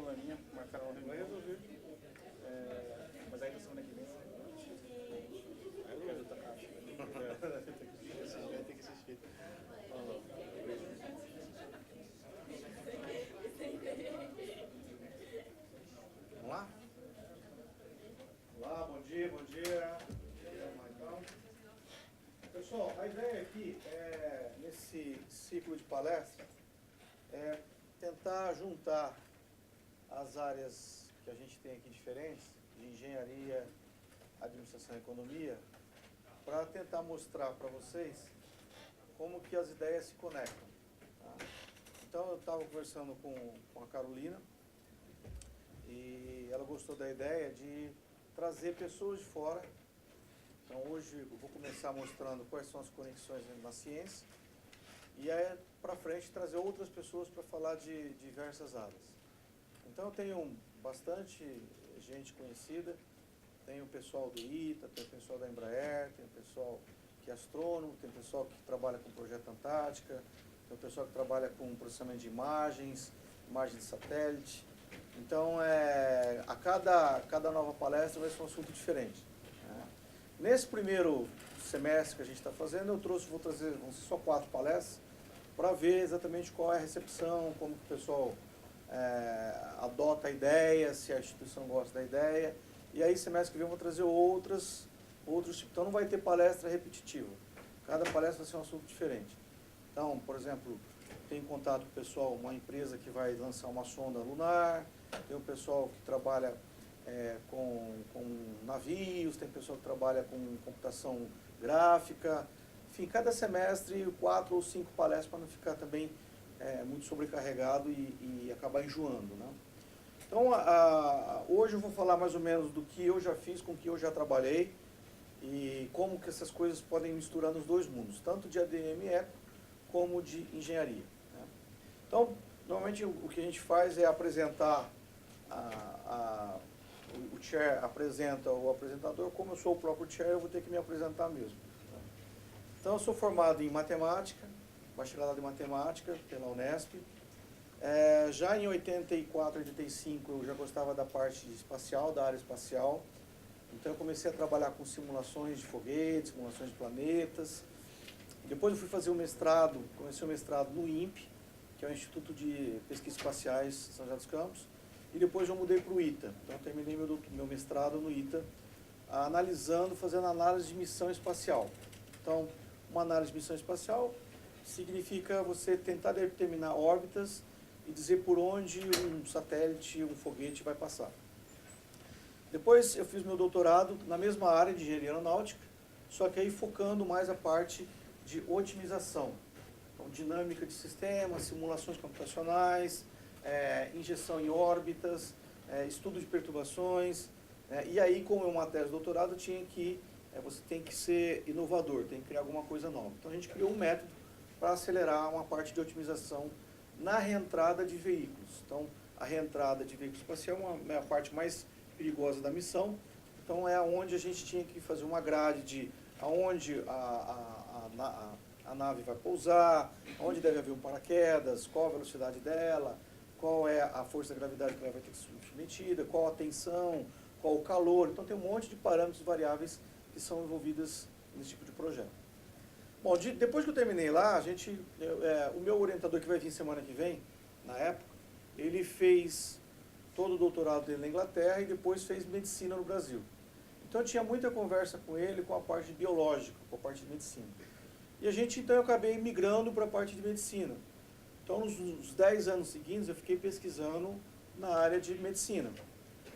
probleminha, marcaram uma reunião. Vai resolver. Mas ainda semana que vem. Aí eu quero tocar. Vai ter que assistir. Vamos lá? Olá, bom dia, bom dia. Pessoal, a ideia aqui nesse ciclo de palestra, é tentar juntar as áreas que a gente tem aqui diferentes, de engenharia, administração e economia, para tentar mostrar para vocês como que as ideias se conectam. Tá? Então eu estava conversando com a Carolina e ela gostou da ideia de trazer pessoas de fora. Então hoje eu vou começar mostrando quais são as conexões na ciência e aí para frente trazer outras pessoas para falar de diversas áreas. Então eu tenho bastante gente conhecida, tem o pessoal do ITA, tem o pessoal da Embraer, tem o pessoal que é astrônomo, tem o pessoal que trabalha com o Projeto Antártica, tem o pessoal que trabalha com processamento de imagens, imagem de satélite. Então a cada nova palestra vai ser um assunto diferente. Né? Nesse primeiro semestre que a gente está fazendo, vou trazer vão ser só 4 palestras, para ver exatamente qual é a recepção, como que o pessoal adota a ideia, se a instituição gosta da ideia. E aí, semestre que vem, eu vou trazer outros tipos. Então, não vai ter palestra repetitiva. Cada palestra vai ser um assunto diferente. Então, por exemplo, tem contato com o pessoal, uma empresa que vai lançar uma sonda lunar, tem o pessoal que trabalha com navios, tem pessoal que trabalha com computação gráfica. Enfim, cada semestre, 4 ou 5 palestras para não ficar também muito sobrecarregado e acabar enjoando, né? Então, hoje eu vou falar mais ou menos do que eu já fiz, com o que eu já trabalhei e como que essas coisas podem misturar nos dois mundos, tanto de ADM/E como de engenharia. Né? Então, normalmente o que a gente faz é apresentar, o chair apresenta o apresentador, como eu sou o próprio chair, eu vou ter que me apresentar mesmo. Né? Então, eu sou formado em matemática, bacharelado em matemática pela Unesp. Já em 84, 85 eu já gostava da parte espacial, da área espacial. Então eu comecei a trabalhar com simulações de foguetes, simulações de planetas. Depois eu fui fazer o mestrado, comecei o mestrado no INPE, que é o Instituto de Pesquisas Espaciais de São José dos Campos. E depois eu mudei para o ITA. Então eu terminei meu mestrado no ITA, fazendo análise de missão espacial. Então, uma análise de missão espacial significa você tentar determinar órbitas e dizer por onde um satélite, um foguete vai passar. Depois eu fiz meu doutorado na mesma área de engenharia aeronáutica, só que aí focando mais a parte de otimização. Então, dinâmica de sistemas, simulações computacionais, injeção em órbitas, estudo de perturbações. E aí, como é uma tese de doutorado, você tem que ser inovador, tem que criar alguma coisa nova. Então a gente criou um método para acelerar uma parte de otimização na reentrada de veículos. Então, a reentrada de veículos espaciais é a parte mais perigosa da missão. Então, é onde a gente tinha que fazer uma grade de aonde a nave vai pousar, onde deve haver um paraquedas, qual a velocidade dela, qual é a força da gravidade que ela vai ter que ser submetida, qual a tensão, qual o calor. Então, tem um monte de parâmetros variáveis que são envolvidas nesse tipo de projeto. Bom, depois que eu terminei lá, o meu orientador que vai vir semana que vem, na época, ele fez todo o doutorado dele na Inglaterra e depois fez medicina no Brasil. Então eu tinha muita conversa com ele com a parte biológica, com a parte de medicina. E então eu acabei migrando para a parte de medicina. Então nos 10 anos seguintes eu fiquei pesquisando na área de medicina.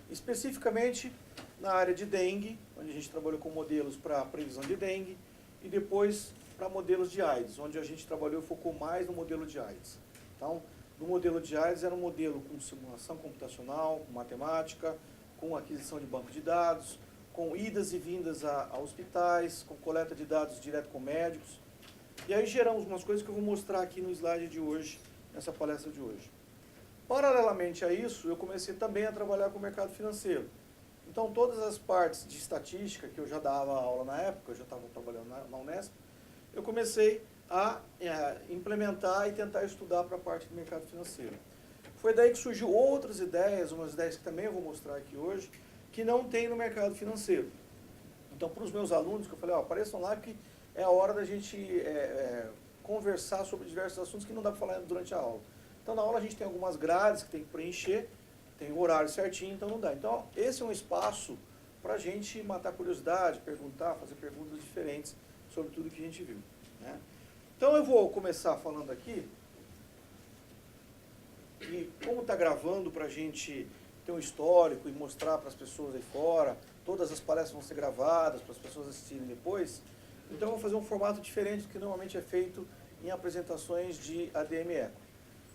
Especificamente na área de dengue, onde a gente trabalhou com modelos para previsão de dengue, e depois para modelos de AIDS, onde a gente trabalhou e focou mais no modelo de AIDS. Então, no modelo de AIDS era um modelo com simulação computacional, com matemática, com aquisição de banco de dados, com idas e vindas a hospitais, com coleta de dados direto com médicos. E aí geramos umas coisas que eu vou mostrar aqui no slide de hoje, nessa palestra de hoje. Paralelamente a isso, eu comecei também a trabalhar com o mercado financeiro. Então, todas as partes de estatística, que eu já dava aula na época, eu já estava trabalhando na Unesp, eu comecei a implementar e tentar estudar para a parte do mercado financeiro. Foi daí que surgiu outras ideias, umas ideias que também eu vou mostrar aqui hoje, que não tem no mercado financeiro. Então, para os meus alunos, que eu falei, ó, apareçam lá que é a hora da gente conversar sobre diversos assuntos que não dá para falar durante a aula. Então, na aula a gente tem algumas grades que tem que preencher, tem o horário certinho, então não dá. Então, esse é um espaço para a gente matar curiosidade, perguntar, fazer perguntas diferentes sobre tudo que a gente viu, né? Então, eu vou começar falando aqui, e como está gravando para a gente ter um histórico e mostrar para as pessoas aí fora, todas as palestras vão ser gravadas para as pessoas assistirem depois, então eu vou fazer um formato diferente do que normalmente é feito em apresentações de ADM Eco.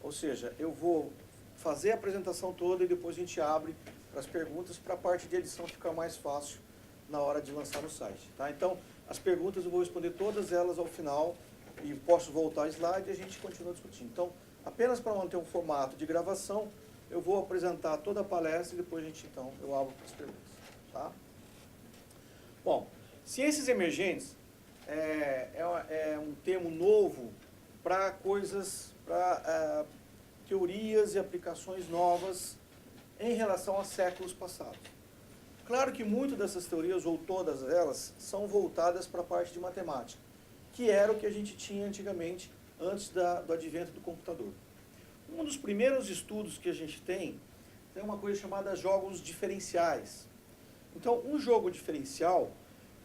Ou seja, eu vou fazer a apresentação toda e depois a gente abre para as perguntas, para a parte de edição ficar mais fácil na hora de lançar no site, tá? Então, as perguntas eu vou responder todas elas ao final e posso voltar ao slide e a gente continua discutindo. Então, apenas para manter um formato de gravação, eu vou apresentar toda a palestra e depois a gente, então, eu abro para as perguntas, tá? Bom, ciências emergentes é um termo novo para coisas, para teorias e aplicações novas em relação a séculos passados. Claro que muitas dessas teorias, ou todas elas, são voltadas para a parte de matemática, que era o que a gente tinha antigamente, antes do advento do computador. Um dos primeiros estudos que a gente tem uma coisa chamada jogos diferenciais. Então, um jogo diferencial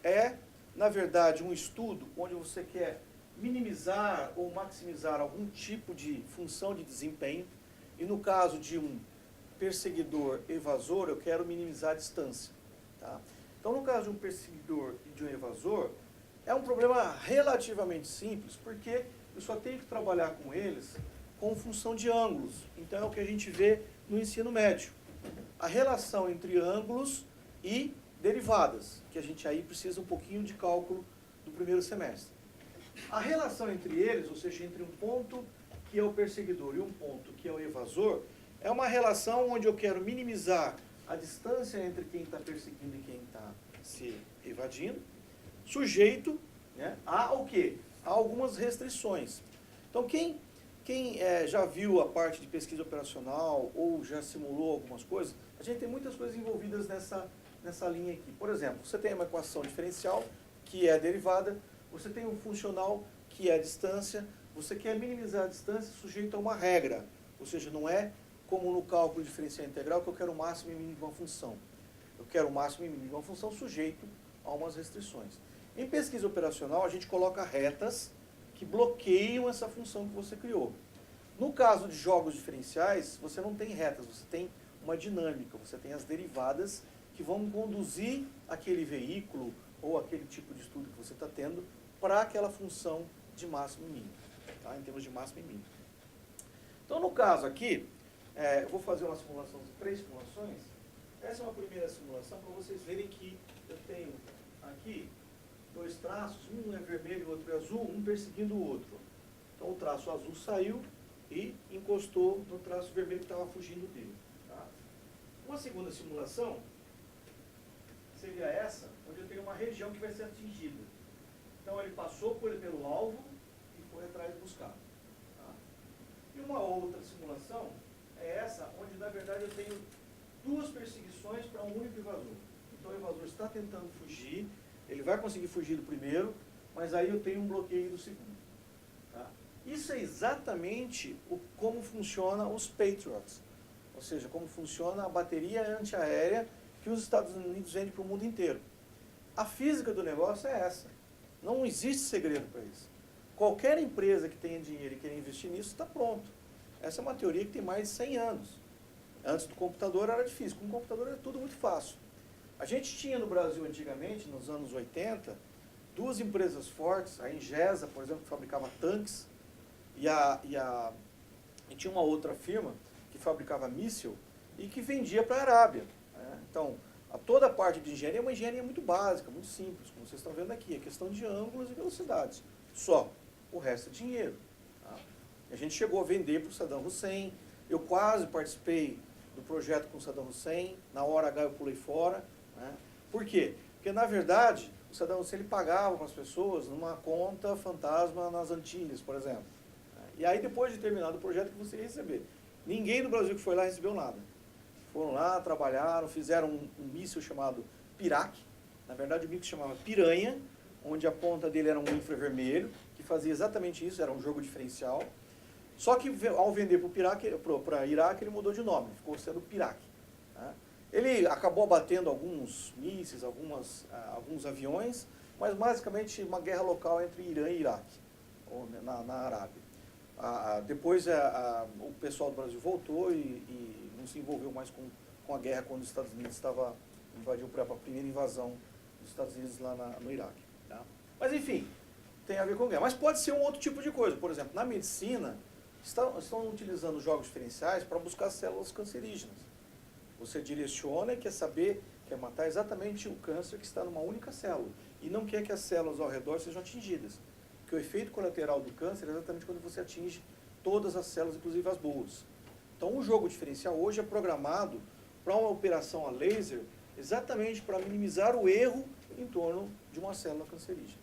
é, na verdade, um estudo onde você quer minimizar ou maximizar algum tipo de função de desempenho, e no caso de um perseguidor evasor, eu quero minimizar a distância, tá? Então, no caso de um perseguidor e de um evasor, é um problema relativamente simples, porque eu só tenho que trabalhar com eles com função de ângulos. Então, é o que a gente vê no ensino médio. A relação entre ângulos e derivadas, que a gente aí precisa um pouquinho de cálculo do primeiro semestre. A relação entre eles, ou seja, entre um ponto que é o perseguidor e um ponto que é o evasor, é uma relação onde eu quero minimizar a distância entre quem está perseguindo e quem está se evadindo, sujeito, né, a o quê? A algumas restrições. Então, quem já viu a parte de pesquisa operacional ou já simulou algumas coisas, a gente tem muitas coisas envolvidas nessa linha aqui. Por exemplo, você tem uma equação diferencial, que é a derivada, você tem um funcional, que é a distância, você quer minimizar a distância sujeito a uma regra, ou seja, não é como no cálculo diferencial integral que eu quero o máximo e mínimo de uma função. Eu quero o máximo e mínimo de uma função sujeito a umas restrições. Em pesquisa operacional, a gente coloca retas que bloqueiam essa função que você criou. No caso de jogos diferenciais, você não tem retas, você tem uma dinâmica, você tem as derivadas que vão conduzir aquele veículo ou aquele tipo de estudo que você está tendo para aquela função de máximo e mínimo, tá? Em termos de máximo e mínimo. Então, no caso aqui, eu vou fazer uma simulação de 3 simulações. Essa é uma primeira simulação para vocês verem que eu tenho aqui 2 traços, um é vermelho e o outro é azul, um perseguindo o outro. Então, o traço azul saiu e encostou no traço vermelho que estava fugindo dele, tá? Uma segunda simulação seria essa, onde eu tenho uma região que vai ser atingida. Então, ele passou pelo alvo e foi atrás buscar. Tá? E uma outra simulação é essa, onde, na verdade, eu tenho 2 perseguições para um único evasor. Então, o evasor está tentando fugir, ele vai conseguir fugir do primeiro, mas aí eu tenho um bloqueio do segundo. Tá? Isso é exatamente como funciona os Patriots, ou seja, como funciona a bateria antiaérea que os Estados Unidos vendem para o mundo inteiro. A física do negócio é essa. Não existe segredo para isso. Qualquer empresa que tenha dinheiro e queira investir nisso está pronto. Essa é uma teoria que tem mais de 100 anos. Antes do computador era difícil, com o computador era tudo muito fácil. A gente tinha no Brasil antigamente, nos anos 80, 2 empresas fortes, a Engesa, por exemplo, que fabricava tanques, e tinha uma outra firma que fabricava míssil e que vendia para a Arábia. Né? Então, toda a parte de engenharia é uma engenharia muito básica, muito simples, como vocês estão vendo aqui, é questão de ângulos e velocidades. Só. O resto é dinheiro. Tá? A gente chegou a vender para o Saddam Hussein, eu quase participei do projeto com o Saddam Hussein, na hora H eu pulei fora. Né? Por quê? Porque, na verdade, o Saddam Hussein ele pagava para as pessoas numa conta fantasma nas Antilhas, por exemplo. E aí, depois de terminado o projeto, que você ia receber. Ninguém do Brasil que foi lá recebeu nada. Foram lá, trabalharam, fizeram um míssil chamado Pirac. Na verdade, o míssil chamava Piranha, onde a ponta dele era um infravermelho, que fazia exatamente isso, era um jogo diferencial. Só que ao vender para Iraque, ele mudou de nome, ficou sendo Pirac. Tá? Ele acabou abatendo alguns mísseis, alguns aviões, mas basicamente uma guerra local entre Irã e Iraque, na Arábia. Depois o pessoal do Brasil voltou e não se envolveu mais com a guerra quando os Estados Unidos invadiu a primeira invasão dos Estados Unidos lá no Iraque. Tá? Mas enfim, tem a ver com guerra. Mas pode ser um outro tipo de coisa. Por exemplo, na medicina, estão utilizando jogos diferenciais para buscar células cancerígenas. Você direciona e quer matar exatamente o câncer que está numa única célula. E não quer que as células ao redor sejam atingidas. Porque o efeito colateral do câncer é exatamente quando você atinge todas as células, inclusive as boas. Então, o jogo diferencial hoje é programado para uma operação a laser exatamente para minimizar o erro em torno de uma célula cancerígena.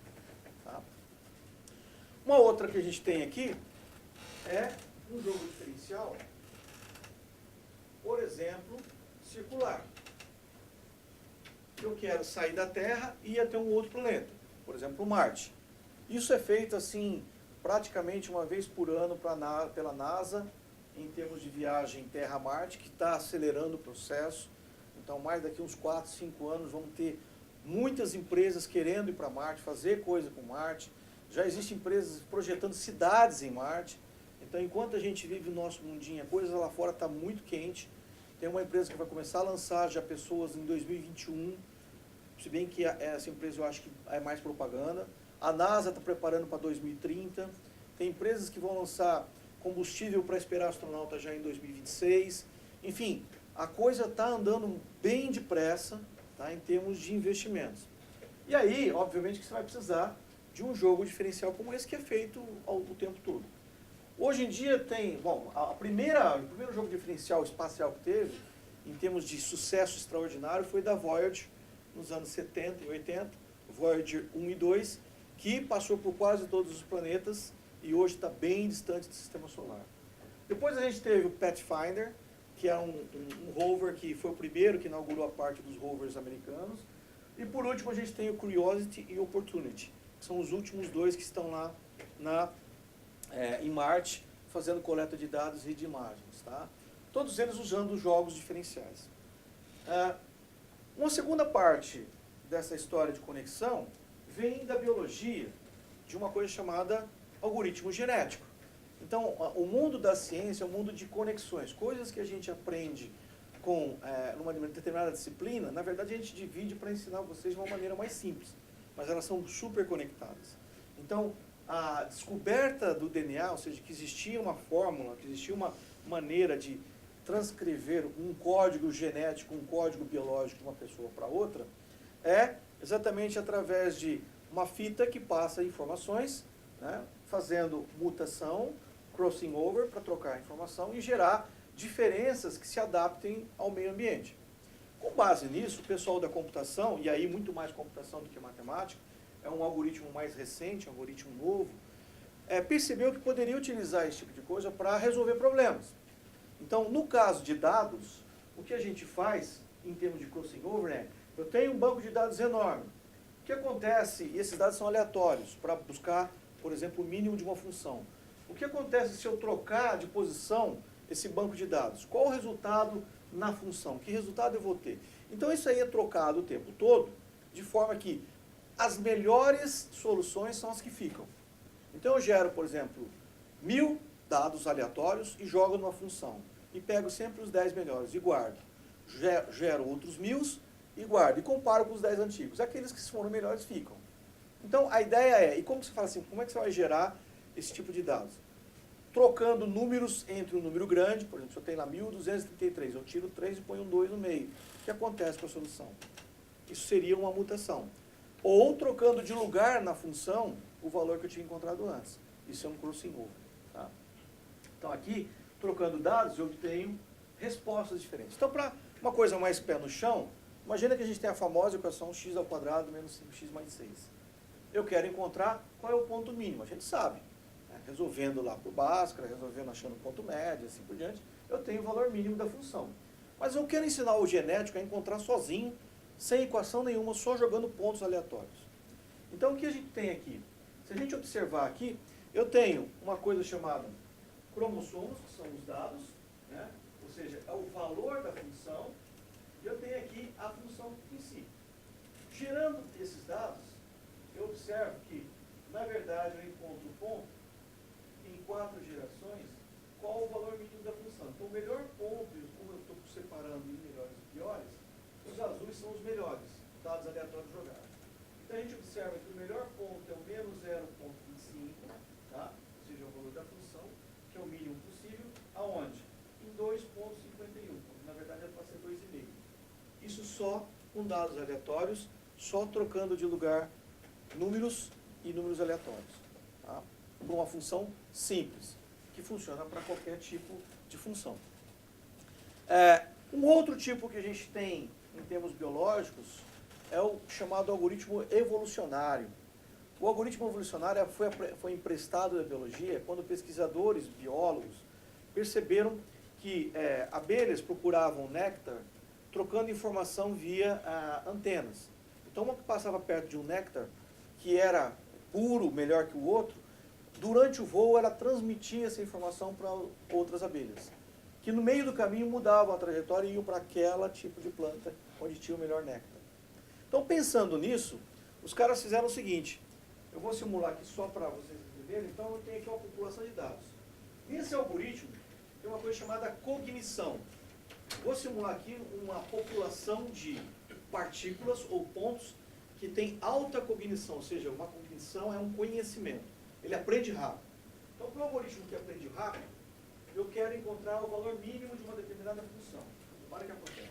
Tá? Uma outra que a gente tem aqui é um jogo diferencial, por exemplo, circular. Eu quero sair da Terra e ir até um outro planeta, por exemplo, Marte. Isso é feito assim, praticamente uma vez por ano pela NASA, em termos de viagem Terra-Marte, que está acelerando o processo. Então, mais daqui uns 4, 5 anos, vamos ter muitas empresas querendo ir para Marte, fazer coisa com Marte. Já existem empresas projetando cidades em Marte. Então, enquanto a gente vive o nosso mundinho, a coisa lá fora está muito quente. Tem uma empresa que vai começar a lançar já pessoas em 2021, se bem que essa empresa eu acho que é mais propaganda. A NASA está preparando para 2030. Tem empresas que vão lançar combustível para esperar astronauta já em 2026. Enfim, a coisa está andando bem depressa, tá, em termos de investimentos. E aí, obviamente, que você vai precisar de um jogo diferencial como esse que é feito o tempo todo. Hoje em dia tem, bom, o primeiro jogo diferencial espacial que teve, em termos de sucesso extraordinário, foi da Voyager, nos anos 70 e 80, Voyager 1 e 2, que passou por quase todos os planetas e hoje está bem distante do sistema solar. Depois a gente teve o Pathfinder, que é um rover que foi o primeiro que inaugurou a parte dos rovers americanos. E por último a gente tem o Curiosity e o Opportunity, que são os últimos dois que estão lá em Marte, fazendo coleta de dados e de imagens. Tá? Todos eles usando jogos diferenciais. Uma segunda parte dessa história de conexão vem da biologia, de uma coisa chamada algoritmo genético. Então, o mundo da ciência é um mundo de conexões, coisas que a gente aprende numa determinada disciplina, na verdade a gente divide para ensinar vocês de uma maneira mais simples, mas elas são super conectadas. Então, a descoberta do DNA, ou seja, que existia uma fórmula, que existia uma maneira de transcrever um código genético, um código biológico de uma pessoa para outra, é exatamente através de uma fita que passa informações, né, fazendo mutação, crossing over, para trocar informação e gerar diferenças que se adaptem ao meio ambiente. Com base nisso, o pessoal da computação, e aí muito mais computação do que matemática, é um algoritmo mais recente, um algoritmo novo, percebeu que poderia utilizar esse tipo de coisa para resolver problemas. Então, no caso de dados, o que a gente faz, em termos de crossing over, é, eu tenho um banco de dados enorme. O que acontece, e esses dados são aleatórios, para buscar, por exemplo, o mínimo de uma função. O que acontece se eu trocar de posição esse banco de dados? Qual o resultado na função? Que resultado eu vou ter? Então, isso aí é trocado o tempo todo, de forma que as melhores soluções são as que ficam. Então, eu gero, por exemplo, 1000 dados aleatórios e jogo numa função. E pego sempre os 10 melhores e guardo. Gero outros 1000 e guardo. E comparo com os 10 antigos. Aqueles que foram melhores ficam. Então, a ideia é, e como você fala assim, como é que você vai gerar esse tipo de dados? Trocando números entre um número grande, por exemplo, se eu tenho lá 1233, eu tiro 3 e ponho um 2 no meio. O que acontece com a solução? Isso seria uma mutação. Ou trocando de lugar na função o valor que eu tinha encontrado antes. Isso é um crossing over. Tá? Então aqui, trocando dados, eu obtenho respostas diferentes. Então, para uma coisa mais pé no chão, imagina que a gente tem a famosa equação x² menos 5x mais 6. Eu quero encontrar qual é o ponto mínimo. A gente sabe. Né? resolvendo lá por Bhaskara, resolvendo achando ponto médio, assim por diante, eu tenho o valor mínimo da função. Mas eu quero ensinar o genético a encontrar sozinho, sem equação nenhuma, só jogando pontos aleatórios. Então o que a gente tem aqui? Se a gente observar aqui, eu tenho uma coisa chamada cromossomos, que são os dados, né? Ou seja, é o valor da função, e eu tenho aqui a função em si. Gerando esses dados, eu observo que, na verdade, eu encontro o ponto em 4 gerações, qual o valor mínimo da função. Então, o melhor ponto, como eu estou separando em melhores e piores, os azuis são os melhores, dados aleatórios jogados. Então, a gente observa que o melhor ponto é o menos 0,25, tá? Ou seja, o valor da função, que é o mínimo possível, aonde? Em 2,51. Na verdade, é para ser 2,5. Isso só com dados aleatórios, só trocando de lugar números e números aleatórios. Tá? Por uma função simples, que funciona para qualquer tipo de função. Um outro tipo que a gente tem em termos biológicos é o chamado algoritmo evolucionário. O algoritmo evolucionário foi emprestado da biologia quando pesquisadores, biólogos, perceberam que abelhas procuravam néctar trocando informação via antenas. Então, uma que passava perto de um néctar, que era puro, melhor que o outro, durante o voo ela transmitia essa informação para outras abelhas, que no meio do caminho mudavam a trajetória e iam para aquele tipo de planta onde tinha o melhor néctar. Então, pensando nisso, os caras fizeram o seguinte, eu vou simular aqui só para vocês entenderem, então eu tenho aqui uma população de dados. Nesse algoritmo, tem uma coisa chamada cognição. Vou simular aqui uma população de partículas ou pontos que tem alta cognição, ou seja, uma cognição é um conhecimento. Ele aprende rápido. Então, para o algoritmo que aprende rápido, eu quero encontrar o valor mínimo de uma determinada função. Olha o que acontece.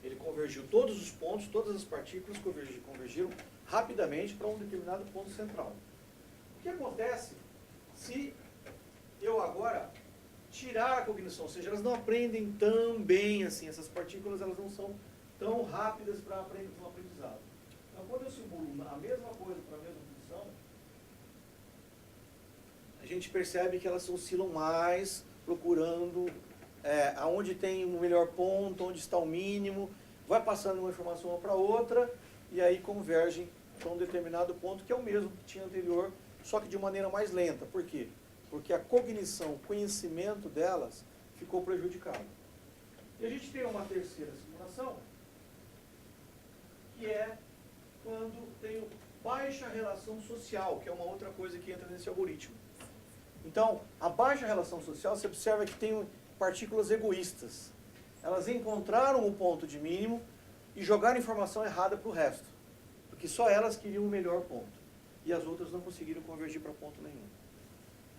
Ele convergiu todos os pontos, todas as partículas convergiram rapidamente para um determinado ponto central. O que acontece se eu agora tirar a cognição, ou seja, elas não aprendem tão bem assim, essas partículas elas não são tão rápidas para o aprendizado. Então, quando eu simulo a mesma coisa para a mesma função, a gente percebe que elas oscilam mais, procurando aonde tem o melhor ponto, onde está o mínimo, vai passando uma informação para outra, e aí convergem para um determinado ponto, que é o mesmo que tinha anterior, só que de maneira mais lenta. Por quê? Porque a cognição, o conhecimento delas ficou prejudicado. E a gente tem uma terceira simulação, que é quando tenho baixa relação social, que é uma outra coisa que entra nesse algoritmo. Então, a baixa relação social, você observa que tem partículas egoístas. Elas encontraram o ponto de mínimo e jogaram informação errada para o resto. Porque só elas queriam o melhor ponto. E as outras não conseguiram convergir para ponto nenhum.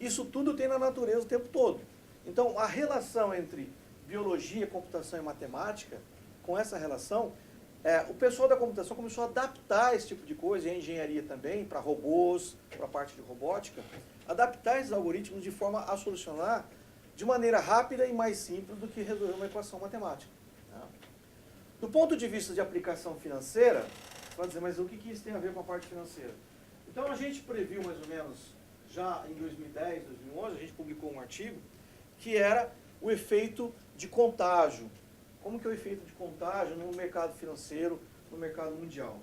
Isso tudo tem na natureza o tempo todo. Então, a relação entre biologia, computação e matemática, com essa relação, o pessoal da computação começou a adaptar esse tipo de coisa, e a engenharia também, para robôs, para a parte de robótica, adaptar esses algoritmos de forma a solucionar de maneira rápida e mais simples do que resolver uma equação matemática. Tá? Do ponto de vista de aplicação financeira, você vai dizer, mas o que isso tem a ver com a parte financeira? Então, a gente previu mais ou menos, já em 2010, 2011, a gente publicou um artigo, que era o efeito de contágio. Como que é o efeito de contágio no mercado financeiro, no mercado mundial?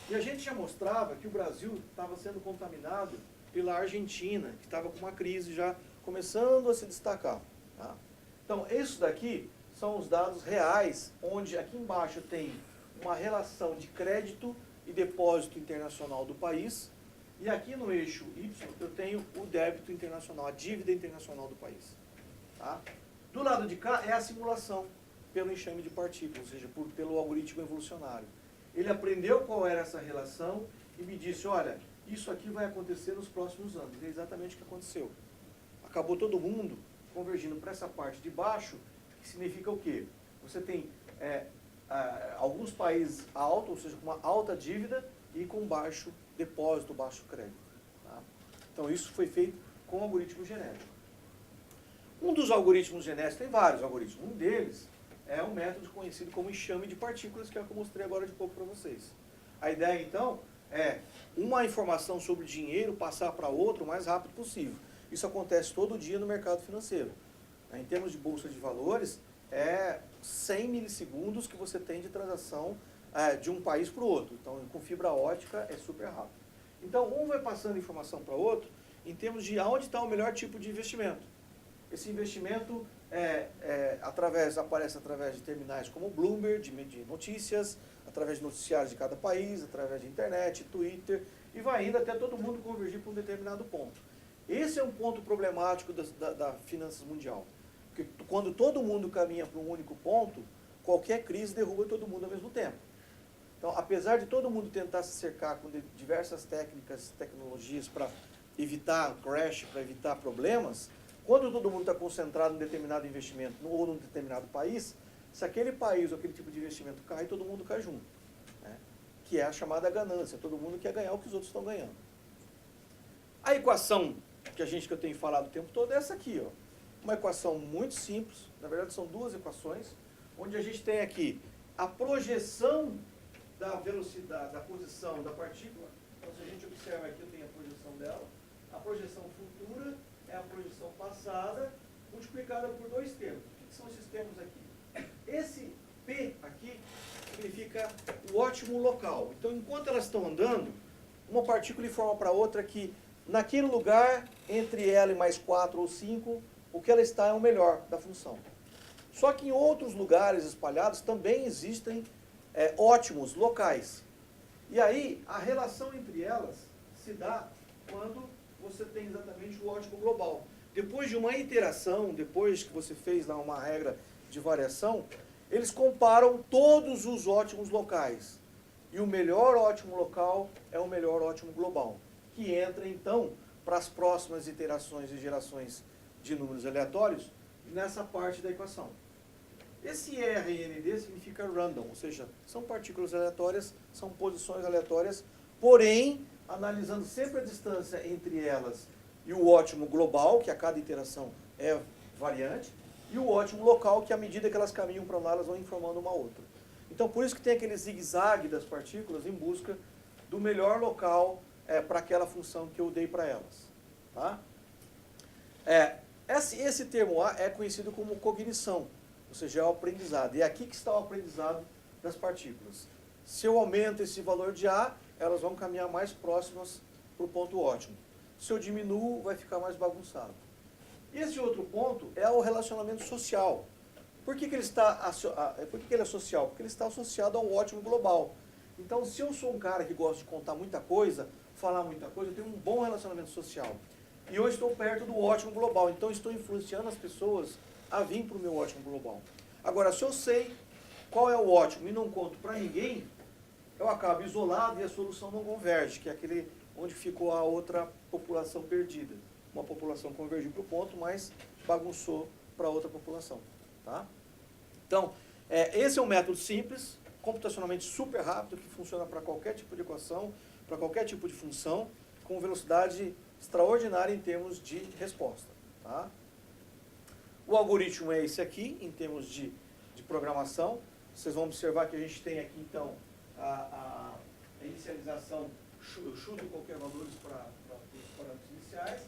E a gente já mostrava que o Brasil estava sendo contaminado pela Argentina, que estava com uma crise já começando a se destacar. Tá? Então, isso daqui são os dados reais, onde aqui embaixo tem uma relação de crédito e depósito internacional do país, e aqui no eixo Y eu tenho o débito internacional, a dívida internacional do país. Tá? Do lado de cá é a simulação pelo enxame de partículas, ou seja, pelo algoritmo evolucionário. Ele aprendeu qual era essa relação e me disse, olha, isso aqui vai acontecer nos próximos anos. E é exatamente o que aconteceu. Acabou todo mundo convergindo para essa parte de baixo, que significa o quê? Você tem alguns países altos, ou seja, com uma alta dívida e com baixo depósito, baixo crédito. Tá? Então isso foi feito com o algoritmo genético. Um dos algoritmos genéticos, tem vários algoritmos, um deles é um método conhecido como enxame de partículas, que é o que eu mostrei agora de pouco para vocês. A ideia, então, é uma informação sobre dinheiro passar para outra o mais rápido possível. Isso acontece todo dia no mercado financeiro. Em termos de bolsa de valores, é 100 milissegundos que você tem de transação de um país para o outro. Então, com fibra ótica é super rápido. Então, um vai passando informação para o outro em termos de onde está o melhor tipo de investimento. Esse investimento aparece através de terminais como Bloomberg, de notícias, através de noticiários de cada país, através de internet, Twitter, e vai indo até todo mundo convergir para um determinado ponto. Esse é um ponto problemático da finanças mundial. Porque quando todo mundo caminha para um único ponto, qualquer crise derruba todo mundo ao mesmo tempo. Então, apesar de todo mundo tentar se cercar com diversas técnicas, tecnologias para evitar crash, para evitar problemas, quando todo mundo está concentrado em determinado investimento ou num determinado país, se aquele país ou aquele tipo de investimento cai, todo mundo cai junto. Né? Que é a chamada ganância, todo mundo quer ganhar o que os outros estão ganhando. A equação que eu tenho falado o tempo todo é essa aqui, ó. Uma equação muito simples, na verdade são duas equações, onde a gente tem aqui a projeção da velocidade, da posição da partícula. Então, se a gente observa aqui, eu tenho a projeção dela. A projeção futura é a projeção passada, multiplicada por dois termos. O que são esses termos aqui? Esse P aqui significa o ótimo local. Então, enquanto elas estão andando, uma partícula informa para outra que naquele lugar, entre ela e mais 4 ou 5, o que ela está é o melhor da função. Só que em outros lugares espalhados também existem ótimos locais. E aí, a relação entre elas se dá quando você tem exatamente o ótimo global. Depois de uma iteração, depois que você fez lá uma regra de variação, eles comparam todos os ótimos locais. E o melhor ótimo local é o melhor ótimo global, que entra, então, para as próximas iterações e gerações de números aleatórios nessa parte da equação. Esse RND significa random, ou seja, são partículas aleatórias, são posições aleatórias, porém, analisando sempre a distância entre elas e o ótimo global, que a cada iteração é variante, e o ótimo local, que à medida que elas caminham para lá, elas vão informando uma outra. Então, por isso que tem aquele zigue-zague das partículas em busca do melhor local para aquela função que eu dei para elas. Tá? Esse termo A é conhecido como cognição, ou seja, é o aprendizado. E é aqui que está o aprendizado das partículas. Se eu aumento esse valor de A, elas vão caminhar mais próximas para o ponto ótimo. Se eu diminuo, vai ficar mais bagunçado. Esse outro ponto é o relacionamento social. Por que ele é social? Porque ele está associado ao ótimo global. Então, se eu sou um cara que gosta de contar muita coisa, falar muita coisa, eu tenho um bom relacionamento social. E eu estou perto do ótimo global, então estou influenciando as pessoas a vir para o meu ótimo global. Agora, se eu sei qual é o ótimo e não conto para ninguém, eu acabo isolado e a solução não converge, que é aquele onde ficou a outra população perdida. Uma população convergiu para o ponto, mas bagunçou para outra população. Tá? Então, esse é um método simples, computacionalmente super rápido, que funciona para qualquer tipo de equação, para qualquer tipo de função, com velocidade extraordinária em termos de resposta. Tá? O algoritmo é esse aqui, em termos de programação. Vocês vão observar que a gente tem aqui, então, a inicialização, eu chuto qualquer valor para os parâmetros iniciais,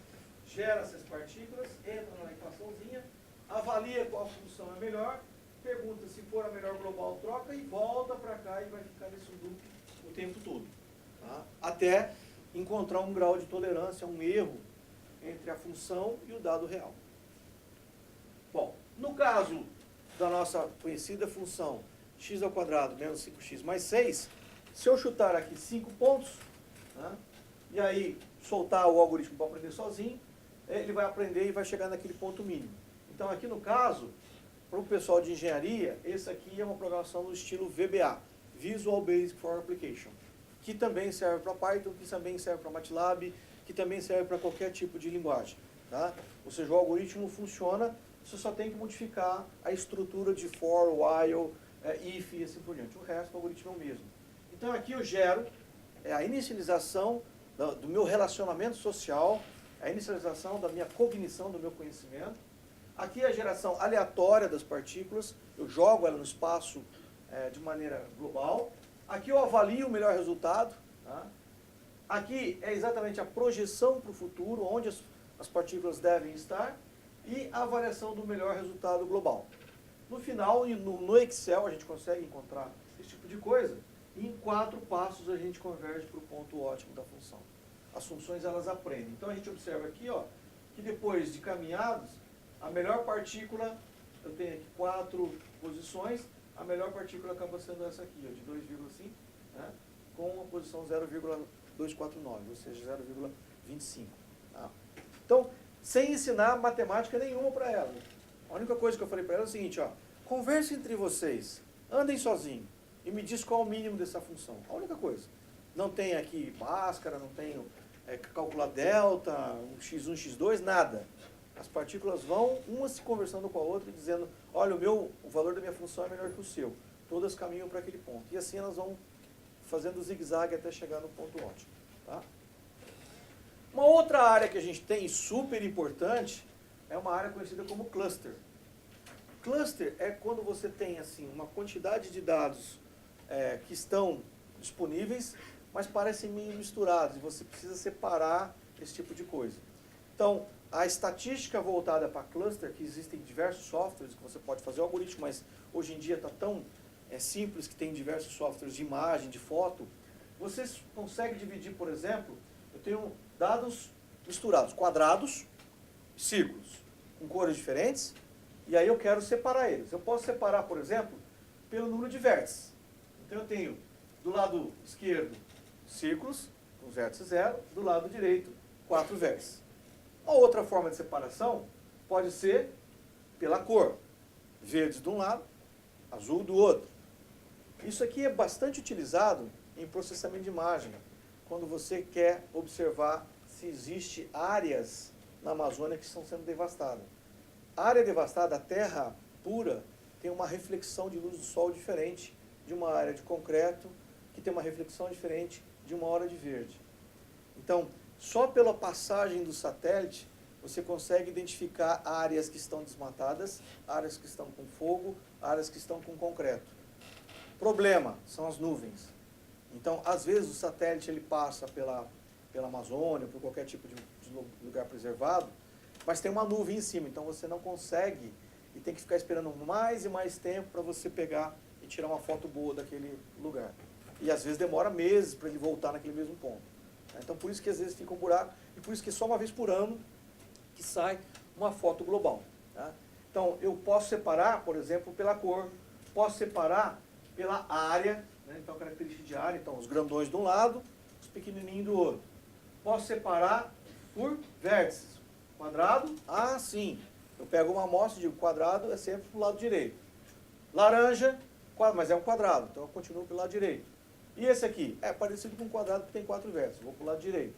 gera essas partículas, entra na equaçãozinha, avalia qual função é melhor, pergunta se for a melhor global, troca e volta para cá e vai ficar nesse loop o tempo todo. Tá? Até encontrar um grau de tolerância, um erro entre a função e o dado real. Bom, no caso da nossa conhecida função x² menos 5x mais 6, se eu chutar aqui 5 pontos, né, e aí soltar o algoritmo para aprender sozinho, ele vai aprender e vai chegar naquele ponto mínimo. Então aqui no caso, para o pessoal de engenharia, esse aqui é uma programação do estilo VBA, Visual Basic for Application, que também serve para Python, que também serve para MATLAB, que também serve para qualquer tipo de linguagem. Tá? Ou seja, o algoritmo funciona, você só tem que modificar a estrutura de for, while, if e assim por diante. O resto do algoritmo é o mesmo. Então aqui eu gero a inicialização do meu relacionamento social, a inicialização da minha cognição, do meu conhecimento. Aqui é a geração aleatória das partículas, eu jogo ela no espaço de maneira global. Aqui eu avalio o melhor resultado, tá? Aqui é exatamente a projeção para o futuro, onde as partículas devem estar, e a avaliação do melhor resultado global. No final, no Excel, a gente consegue encontrar esse tipo de coisa, e em 4 passos a gente converge para o ponto ótimo da função. As funções, elas aprendem. Então a gente observa aqui, ó, que depois de caminhados, a melhor partícula, eu tenho aqui 4 posições, a melhor partícula acaba sendo essa aqui, ó, de 2,5, né, com a posição 0,249, ou seja, 0,25. Tá? Então, sem ensinar matemática nenhuma para ela. A única coisa que eu falei para ela é o seguinte, ó, conversem entre vocês, andem sozinhos e me diz qual é o mínimo dessa função. A única coisa. Não tem aqui máscara, não tem calcular delta, um x1, x2, nada. As partículas vão, uma se conversando com a outra e dizendo, olha, o valor da minha função é melhor que o seu. Todas caminham para aquele ponto. E assim elas vão fazendo zigue-zague até chegar no ponto ótimo. Tá? Uma outra área que a gente tem super importante é uma área conhecida como cluster. Cluster é quando você tem assim, uma quantidade de dados que estão disponíveis, mas parecem meio misturados, e você precisa separar esse tipo de coisa. Então, a estatística voltada para cluster, que existem diversos softwares que você pode fazer o algoritmo, mas hoje em dia está tão simples que tem diversos softwares de imagem, de foto, você consegue dividir, por exemplo, eu tenho dados misturados, quadrados, círculos, com cores diferentes, e aí eu quero separar eles. Eu posso separar, por exemplo, pelo número de vértices. Então eu tenho, do lado esquerdo, círculos, com vértice 0, do lado direito, 4 vértices. Uma outra forma de separação pode ser pela cor. Verdes de um lado, azul do outro. Isso aqui é bastante utilizado em processamento de imagem, quando você quer observar se existe áreas na Amazônia que estão sendo devastadas. A área devastada, a terra pura, tem uma reflexão de luz do sol diferente de uma área de concreto, que tem uma reflexão diferente de uma hora de verde. Então, só pela passagem do satélite, você consegue identificar áreas que estão desmatadas, áreas que estão com fogo, áreas que estão com concreto. Problema são as nuvens. Então, às vezes, o satélite ele passa pela Amazônia, por qualquer tipo de lugar preservado, mas tem uma nuvem em cima, então você não consegue e tem que ficar esperando mais e mais tempo para você pegar e tirar uma foto boa daquele lugar. E às vezes demora meses para ele voltar naquele mesmo ponto. Então por isso que às vezes fica um buraco, e por isso que só uma vez por ano que sai uma foto global. Tá? Então eu posso separar, por exemplo, pela cor, posso separar pela área, né? Então característica de área, então os grandões de um lado, os pequenininhos do outro. Posso separar por vértices. Quadrado, sim. Eu pego uma amostra e digo, quadrado é sempre para o lado direito. Laranja, mas é um quadrado, então eu continuo pelo lado direito. E esse aqui? É parecido com um quadrado que tem 4 vértices, vou para o lado direito.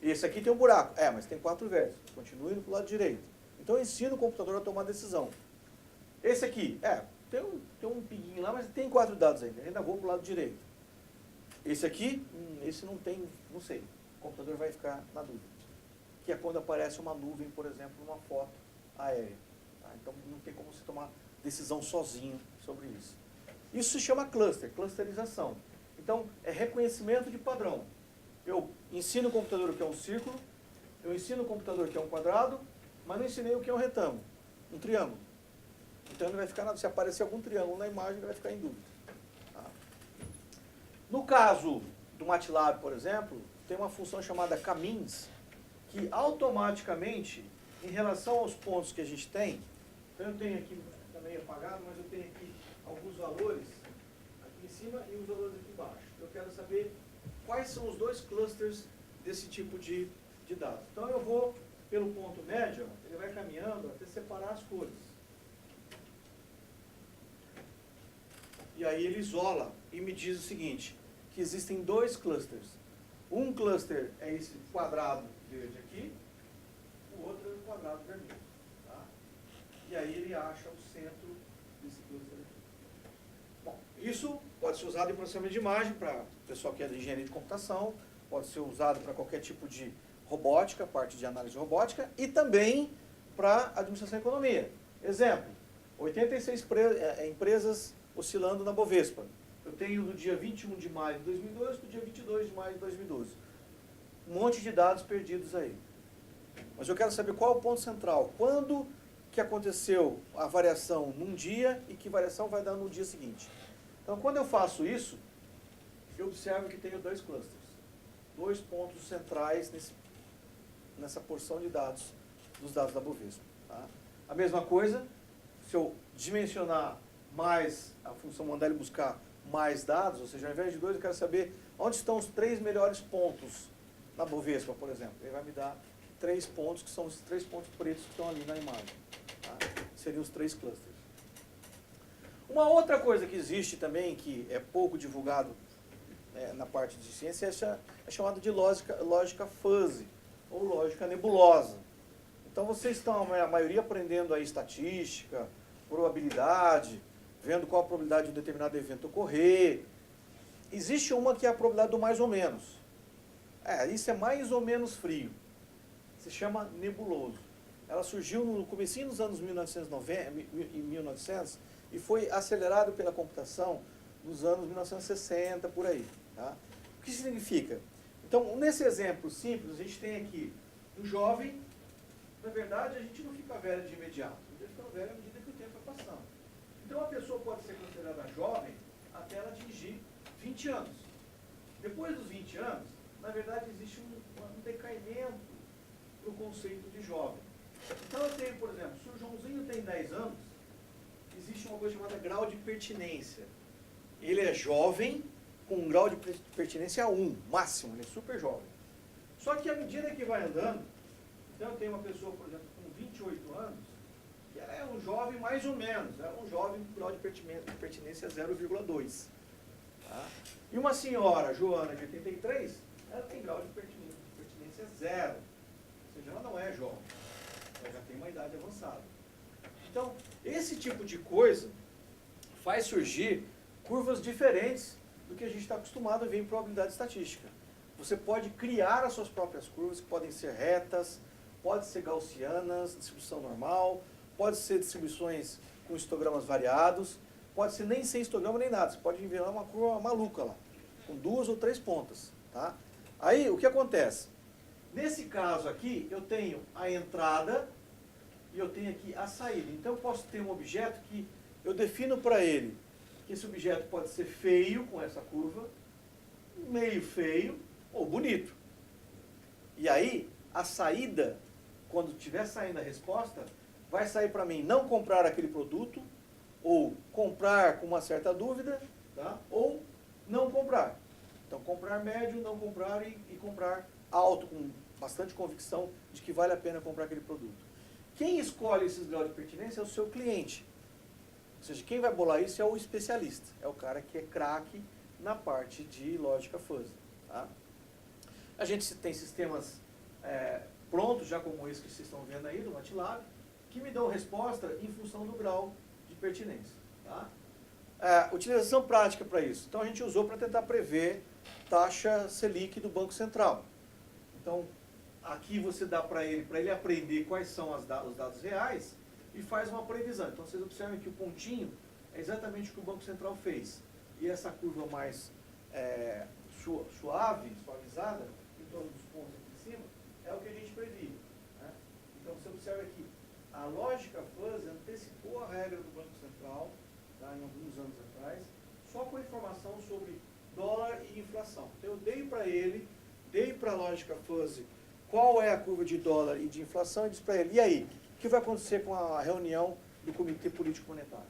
E esse aqui tem um buraco, mas tem 4 vértices, continuo indo para o lado direito. Então eu ensino o computador a tomar decisão. Esse aqui, tem um piguinho lá, mas tem 4 dados ainda vou para o lado direito. Esse aqui, esse não tem, não sei, o computador vai ficar na dúvida. Que é quando aparece uma nuvem, por exemplo, numa foto aérea. Tá? Então não tem como você tomar decisão sozinho sobre isso. Isso se chama cluster, clusterização. Então é reconhecimento de padrão. Eu ensino o computador o que é um círculo, eu ensino o computador o que é um quadrado, mas não ensinei o que é um retângulo, um triângulo. Então ele vai ficar, se aparecer algum triângulo na imagem, ele vai ficar em dúvida. Tá? No caso do MATLAB, por exemplo, tem uma função chamada CAMINS, que automaticamente, em relação aos pontos que a gente tem, então eu tenho aqui, está meio apagado, mas eu tenho aqui alguns valores aqui em cima e os valores aqui embaixo. Eu quero saber quais são os 2 clusters desse tipo de dados. Então eu vou pelo ponto médio, ele vai caminhando até separar as cores. E aí ele isola e me diz o seguinte, que existem 2 clusters. Um cluster é esse quadrado verde aqui, o outro é o quadrado vermelho. Tá? E aí ele acha o centro desse cluster aqui. Bom, isso pode ser usado em processamento de imagem para o pessoal que é de engenharia de computação, pode ser usado para qualquer tipo de robótica, parte de análise robótica, e também para administração e economia. Exemplo, 86 empresas oscilando na Bovespa. Eu tenho do dia 21 de maio de 2012 para o dia 22 de maio de 2012. um monte de dados perdidos aí. Mas eu quero saber qual é o ponto central. Quando que aconteceu a variação num dia e que variação vai dar no dia seguinte. Então, quando eu faço isso, eu observo que tenho dois clusters. Dois pontos centrais nessa porção de dados, dos dados da Bovespa. Tá? A mesma coisa, se eu dimensionar mais, a função mandar ele buscar mais dados, ou seja, ao invés de 2, eu quero saber onde estão os 3 melhores pontos na Bovespa, por exemplo. Ele vai me dar 3 pontos, que são os 3 pontos pretos que estão ali na imagem. Tá? Seriam os 3 clusters. Uma outra coisa que existe também, que é pouco divulgado na parte de ciência, é chamada de lógica fuzzy, ou lógica nebulosa. Então vocês estão, a maioria, aprendendo aí estatística, probabilidade, vendo qual a probabilidade de um determinado evento ocorrer. Existe uma que é a probabilidade do mais ou menos. Isso é mais ou menos frio. Se chama nebuloso. Ela surgiu no comecinho dos anos 1900 e foi acelerado pela computação nos anos 1960, por aí. Tá? O que significa? Então, nesse exemplo simples, a gente tem aqui um jovem. Na verdade, a gente não fica velho de imediato. A gente fica velho à medida que o tempo vai passando. Então, a pessoa pode ser considerada jovem até ela atingir 20 anos. Depois dos 20 anos, na verdade, existe um decaimento no conceito de jovem. Então, eu tenho, por exemplo, se o Joãozinho tem 10 anos, existe uma coisa chamada grau de pertinência. Ele é jovem com um grau de pertinência 1, máximo, ele é super jovem. Só que à medida que vai andando, então eu tenho uma pessoa, por exemplo, com 28 anos, que ela é um jovem mais ou menos, é um jovem com grau de pertinência 0,2. Tá? E uma senhora, Joana, de 83, ela tem grau de pertinência 0. Ou seja, ela não é jovem, ela já tem uma idade avançada. Então, esse tipo de coisa faz surgir curvas diferentes do que a gente está acostumado a ver em probabilidade estatística. Você pode criar as suas próprias curvas, que podem ser retas, pode ser gaussianas, distribuição normal, pode ser distribuições com histogramas variados, pode ser nem sem histograma nem nada, você pode inventar uma curva maluca lá, com 2 ou 3 pontas. Tá? Aí, o que acontece? Nesse caso aqui, eu tenho a entrada e eu tenho aqui a saída. Então, eu posso ter um objeto que eu defino para ele que esse objeto pode ser feio, com essa curva, meio feio ou bonito. E aí, a saída, quando estiver saindo a resposta, vai sair para mim não comprar aquele produto, ou comprar com uma certa dúvida, tá? Ou não comprar. Então, comprar médio, não comprar e comprar alto, com bastante convicção de que vale a pena comprar aquele produto. Quem escolhe esses graus de pertinência é o seu cliente. Ou seja, quem vai bolar isso é o especialista, é o cara que é craque na parte de lógica fuzzy. Tá? A gente tem sistemas prontos, já como esse que vocês estão vendo aí, do MATLAB, que me dão resposta em função do grau de pertinência. Tá? Utilização prática para isso. Então, a gente usou para tentar prever taxa Selic do Banco Central. Então, aqui você dá para ele aprender quais são os dados reais e faz uma previsão. Então, vocês observam que o pontinho é exatamente o que o Banco Central fez. E essa curva mais suavizada, em torno dos pontos aqui em cima, é o que a gente previa. Né? Então, você observa que a lógica fuzzy antecipou a regra do Banco Central, tá, em alguns anos atrás, só com informação sobre dólar e inflação. Então, eu dei para a lógica fuzzy qual é a curva de dólar e de inflação e disse para ele, e aí, o que vai acontecer com a reunião do Comitê Político Monetário?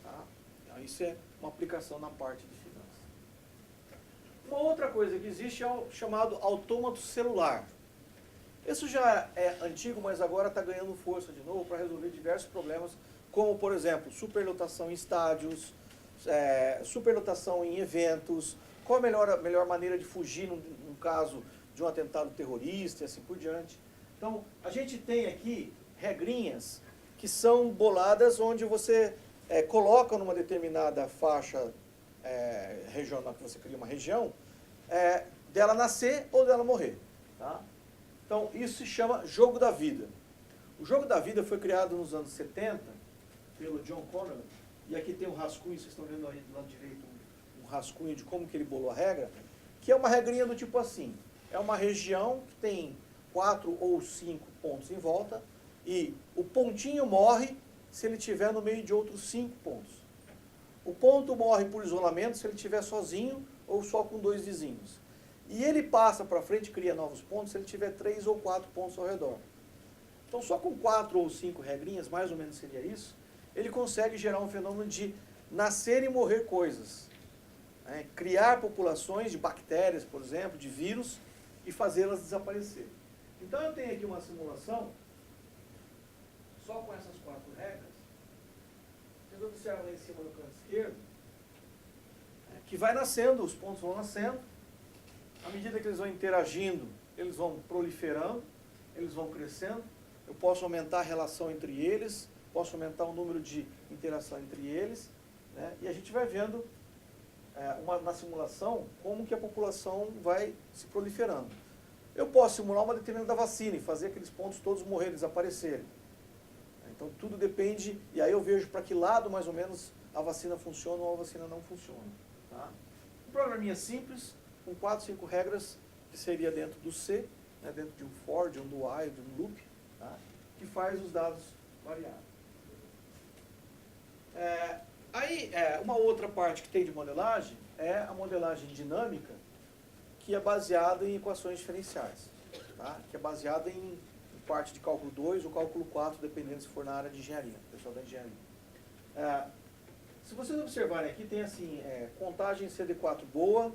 Tá? Então, isso é uma aplicação na parte de finanças. Uma outra coisa que existe é o chamado autômato celular. Isso já é antigo, mas agora está ganhando força de novo para resolver diversos problemas, como, por exemplo, superlotação em estádios, superlotação em eventos, qual a melhor maneira de fugir num caso de um atentado terrorista e assim por diante. Então, a gente tem aqui regrinhas que são boladas onde você coloca numa determinada faixa regional, que você cria uma região, dela nascer ou dela morrer. Tá? Então, isso se chama jogo da vida. O jogo da vida foi criado nos anos 70 pelo John Connor, e aqui tem um rascunho, vocês estão vendo aí do lado direito, um rascunho de como que ele bolou a regra, que é uma regrinha do tipo assim, é uma região que tem 4 ou 5 pontos em volta, e o pontinho morre se ele estiver no meio de outros 5 pontos. O ponto morre por isolamento se ele estiver sozinho ou só com 2 vizinhos. E ele passa para frente e cria novos pontos se ele tiver 3 ou 4 pontos ao redor. Então, só com 4 ou 5 regrinhas, mais ou menos seria isso, ele consegue gerar um fenômeno de nascer e morrer coisas. Né? Criar populações de bactérias, por exemplo, de vírus, e fazê-las desaparecer. Então, eu tenho aqui uma simulação, só com essas 4 regras. Vocês observam lá em cima no canto esquerdo, que vai nascendo, os pontos vão nascendo, à medida que eles vão interagindo, eles vão proliferando, eles vão crescendo. Eu posso aumentar a relação entre eles, posso aumentar o número de interação entre eles, né? E a gente vai vendo na simulação como que a população vai se proliferando. Eu posso simular uma determinada vacina e fazer aqueles pontos todos morrerem, desaparecerem. Então tudo depende, e aí eu vejo para que lado mais ou menos a vacina funciona ou a vacina não funciona. Tá? Um programinha simples, com 4, 5 regras, que seria dentro do C, né, dentro de um for, de um do while, de um loop, tá? Que faz os dados variarem. Uma outra parte que tem de modelagem é a modelagem dinâmica, que é baseada em equações diferenciais, tá? Que é baseada em parte de cálculo 2 ou cálculo 4, dependendo se for na área de engenharia, pessoal da engenharia. Se vocês observarem aqui, tem assim, contagem CD4 boa,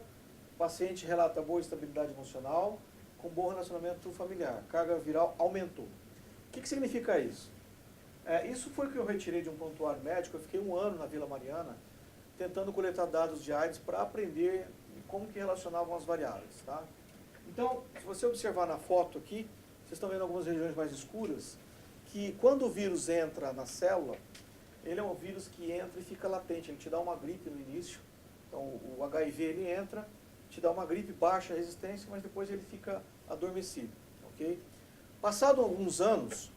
paciente relata boa estabilidade emocional, com bom relacionamento familiar, carga viral aumentou. O que significa isso? Isso foi o que eu retirei de um prontuário médico. Eu fiquei 1 ano na Vila Mariana, tentando coletar dados de AIDS para aprender como que relacionavam as variáveis. Tá? Então, se você observar na foto aqui, vocês estão vendo algumas regiões mais escuras, que quando o vírus entra na célula, ele é um vírus que entra e fica latente, ele te dá uma gripe no início. Então, o HIV ele entra, te dá uma gripe, baixa a resistência, mas depois ele fica adormecido. Okay? Passado alguns anos,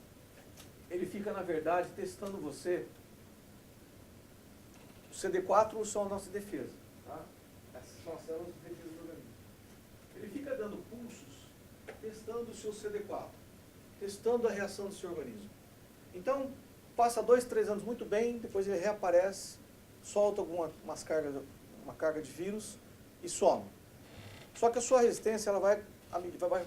ele fica, na verdade, testando você. O CD4 são a nossa defesa. Tá? Essas são as células de defesa do organismo. Ele fica dando pulsos, testando o seu CD4, testando a reação do seu organismo. Então, passa 2, 3 anos muito bem, depois ele reaparece, solta uma carga de vírus e some. Só que a sua resistência ela vai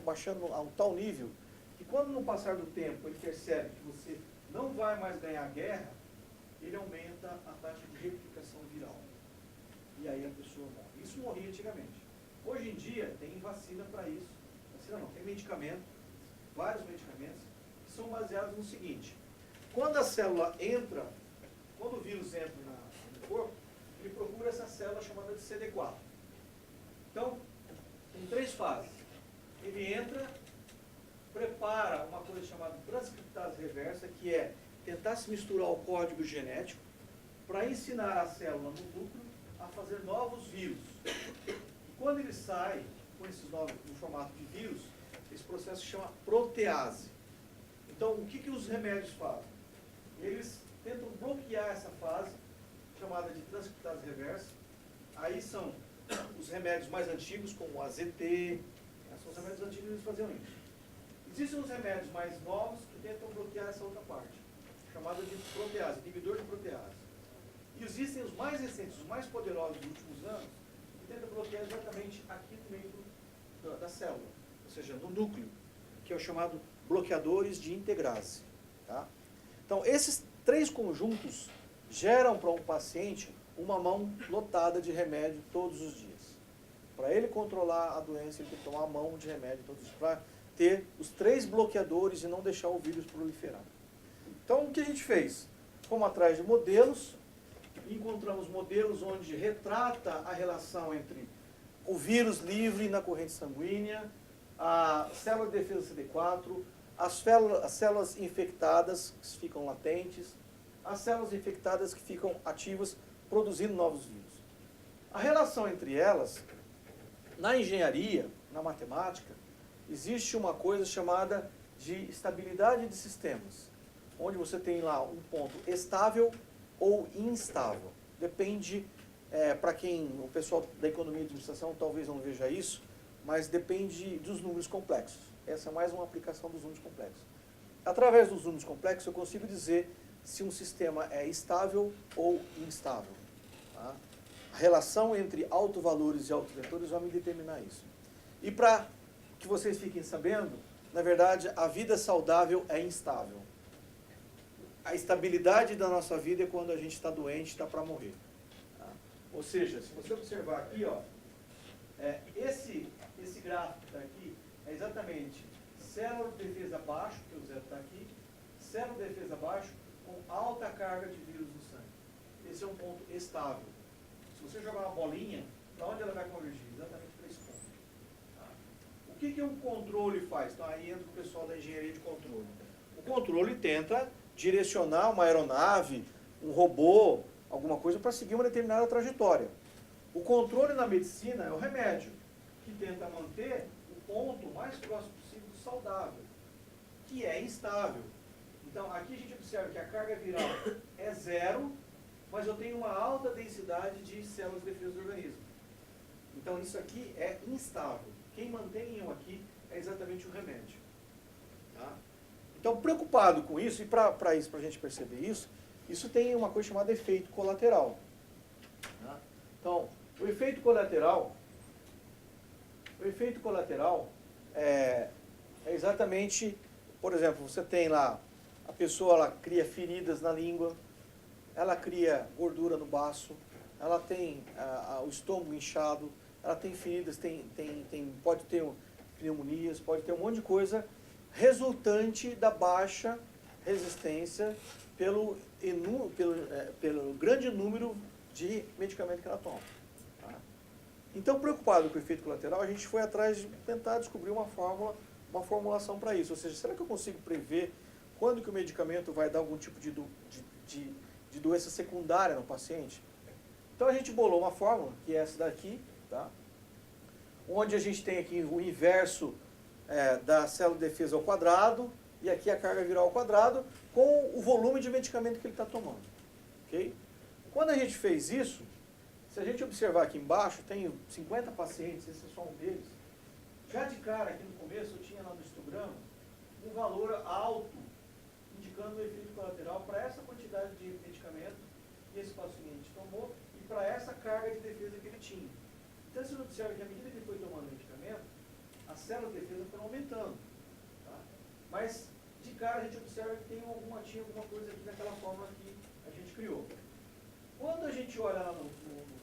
baixando a um tal nível que quando no passar do tempo ele percebe que você não vai mais ganhar a guerra, ele aumenta a taxa de replicação viral. E aí a pessoa morre. Isso morria antigamente. Hoje em dia tem vacina para isso. Vacina não, tem medicamento, vários medicamentos, que são baseados no seguinte: quando a célula entra, quando o vírus entra no corpo, ele procura essa célula chamada de CD4. Então, tem 3 fases. Ele entra, prepara uma coisa chamada transcriptase reversa, que é tentar se misturar ao código genético para ensinar a célula no núcleo a fazer novos vírus. E quando ele sai com esses novos no formato de vírus, esse processo se chama protease. Então, o que os remédios fazem? Eles tentam bloquear essa fase, chamada de transcriptase reversa. Aí são os remédios mais antigos, como o AZT, são os remédios antigos que eles faziam isso. Existem os remédios mais novos que tentam bloquear essa outra parte, chamada de protease, inibidor de protease. E existem os mais recentes, os mais poderosos dos últimos anos, que tentam bloquear exatamente aqui no meio da célula, ou seja, no núcleo, que é o chamado bloqueadores de integrase. Tá? Então, esses 3 conjuntos geram para um paciente uma mão lotada de remédio todos os dias. Para ele controlar a doença, ele tem que tomar uma mão de remédio todos os dias, para ter os 3 bloqueadores e não deixar o vírus proliferar. Então, o que a gente fez? Fomos atrás de modelos, encontramos modelos onde retrata a relação entre o vírus livre na corrente sanguínea, a célula de defesa CD4, as células infectadas que ficam latentes, as células infectadas que ficam ativas, produzindo novos vírus. A relação entre elas, na engenharia, na matemática, existe uma coisa chamada de estabilidade de sistemas, onde você tem lá um ponto estável ou instável. Depende, para quem, o pessoal da economia e administração talvez não veja isso, mas depende dos números complexos. Essa é mais uma aplicação dos números complexos. Através dos números complexos, eu consigo dizer se um sistema é estável ou instável. Tá? A relação entre autovalores e autovetores vai me determinar isso. E para que vocês fiquem sabendo, na verdade, a vida saudável é instável. A estabilidade da nossa vida é quando a gente está doente, está para morrer. Tá? Ou seja, se você observar aqui, ó, esse gráfico que está aqui é exatamente célula de defesa baixo, que o zero está aqui, célula de defesa baixo com alta carga de vírus no sangue. Esse é um ponto estável. Se você jogar uma bolinha, para onde ela vai convergir? Exatamente para esse ponto. Tá? O que um controle faz? Então aí entra o pessoal da engenharia de controle. O controle tenta direcionar uma aeronave, um robô, alguma coisa para seguir uma determinada trajetória. O controle na medicina é o remédio, que tenta manter o ponto mais próximo possível do saudável, que é instável. Então, aqui a gente observa que a carga viral é zero, mas eu tenho uma alta densidade de células de defesa do organismo. Então, isso aqui é instável. Quem mantém eu aqui é exatamente o remédio. Tá? Então, preocupado com isso, e para isso, para a gente perceber isso, isso tem uma coisa chamada efeito colateral. Tá? Então, o efeito colateral é exatamente, por exemplo, você tem lá, a pessoa ela cria feridas na língua, ela cria gordura no baço, ela tem o estômago inchado, ela tem feridas, pode ter pneumonias, pode ter um monte de coisa resultante da baixa resistência pelo grande número de medicamentos que ela toma. Tá? Então, preocupado com o efeito colateral, a gente foi atrás de tentar descobrir uma formulação para isso. Ou seja, será que eu consigo prever quando que o medicamento vai dar algum tipo de doença secundária no paciente? Então, a gente bolou uma fórmula, que é essa daqui, tá? Onde a gente tem aqui o inverso da célula de defesa ao quadrado, e aqui a carga viral ao quadrado, com o volume de medicamento que ele está tomando. Okay? Quando a gente fez isso, se a gente observar aqui embaixo, tem 50 pacientes, esse é só um deles. Já de cara, aqui no começo, eu tinha lá no histograma um valor alto, indicando o efeito colateral para essa quantidade de medicamento que esse paciente tomou e para essa carga de defesa que ele tinha. Então, você observa que à medida que ele foi tomando medicamento, as células de defesa foram aumentando. Tá? Mas, de cara, a gente observa que tinha alguma coisa aqui naquela fórmula que a gente criou. Quando a gente olha lá no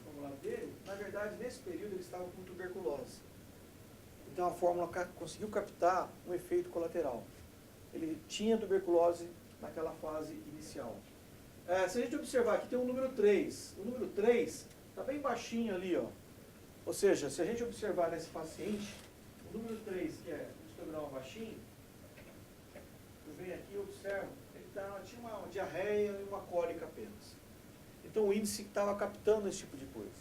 formulário dele, na verdade, nesse período ele estava com tuberculose. Então a fórmula conseguiu captar um efeito colateral. Ele tinha tuberculose naquela fase inicial. Se a gente observar aqui tem um número 3. O número 3 está bem baixinho ali, ó. Ou seja, se a gente observar nesse paciente, o número 3, que é o histograma baixinho, eu venho aqui e observo, ele tinha uma diarreia e uma cólica apenas. Então o índice estava captando esse tipo de coisa.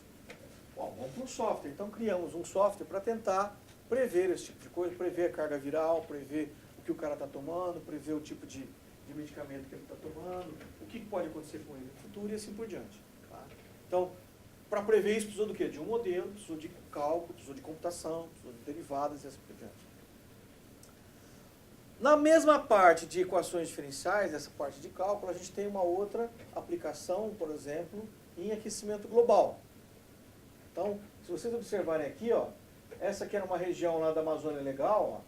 Bom, vamos para um software. Então criamos um software para tentar prever esse tipo de coisa, prever a carga viral, prever o que o cara está tomando, prever o tipo de medicamento que ele está tomando, o que pode acontecer com ele no futuro e assim por diante. Tá? Então, para prever isso, precisou do quê? De um modelo, precisou de cálculo, precisou de computação, precisou de derivadas e assim por diante. Na mesma parte de equações diferenciais, essa parte de cálculo, a gente tem uma outra aplicação, por exemplo, em aquecimento global. Então, se vocês observarem aqui, ó, essa aqui era uma região lá da Amazônia Legal,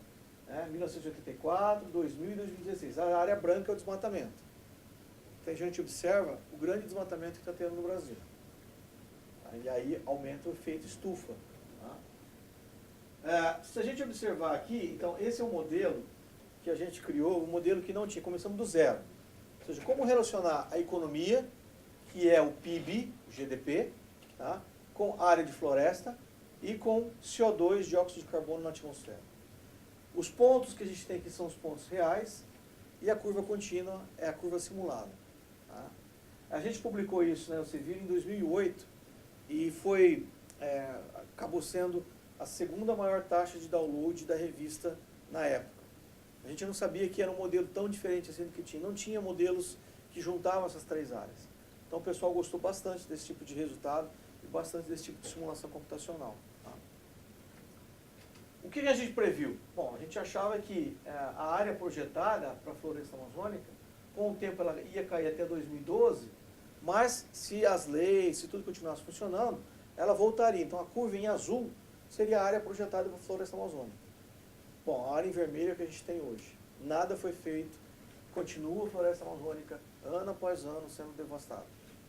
ó, 1984, 2000 e 2016. A área branca é o desmatamento. Então, a gente observa o grande desmatamento que está tendo no Brasil. E aí aumenta o efeito estufa. Tá? Se a gente observar aqui, então, esse é um modelo que a gente criou, um modelo que não tinha, começamos do zero. Ou seja, como relacionar a economia, que é o PIB, o GDP, tá? Com área de floresta e com CO2, dióxido de carbono na atmosfera. Os pontos que a gente tem aqui são os pontos reais e a curva contínua é a curva simulada. Tá? A gente publicou isso, né, você viu, em 2008 e acabou sendo a segunda maior taxa de download da revista na época. A gente não sabia que era um modelo tão diferente assim do que tinha. Não tinha modelos que juntavam essas três áreas. Então o pessoal gostou bastante desse tipo de resultado e bastante desse tipo de simulação computacional. Tá? O que a gente previu? Bom, a gente achava que a área projetada para a floresta amazônica, com o tempo ela ia cair até 2012, mas se as leis, se tudo continuasse funcionando, ela voltaria. Então a curva em azul seria a área projetada para a floresta amazônica. Bom, a área em vermelho é o que a gente tem hoje. Nada foi feito, continua a floresta amazônica, ano após ano, sendo devastada.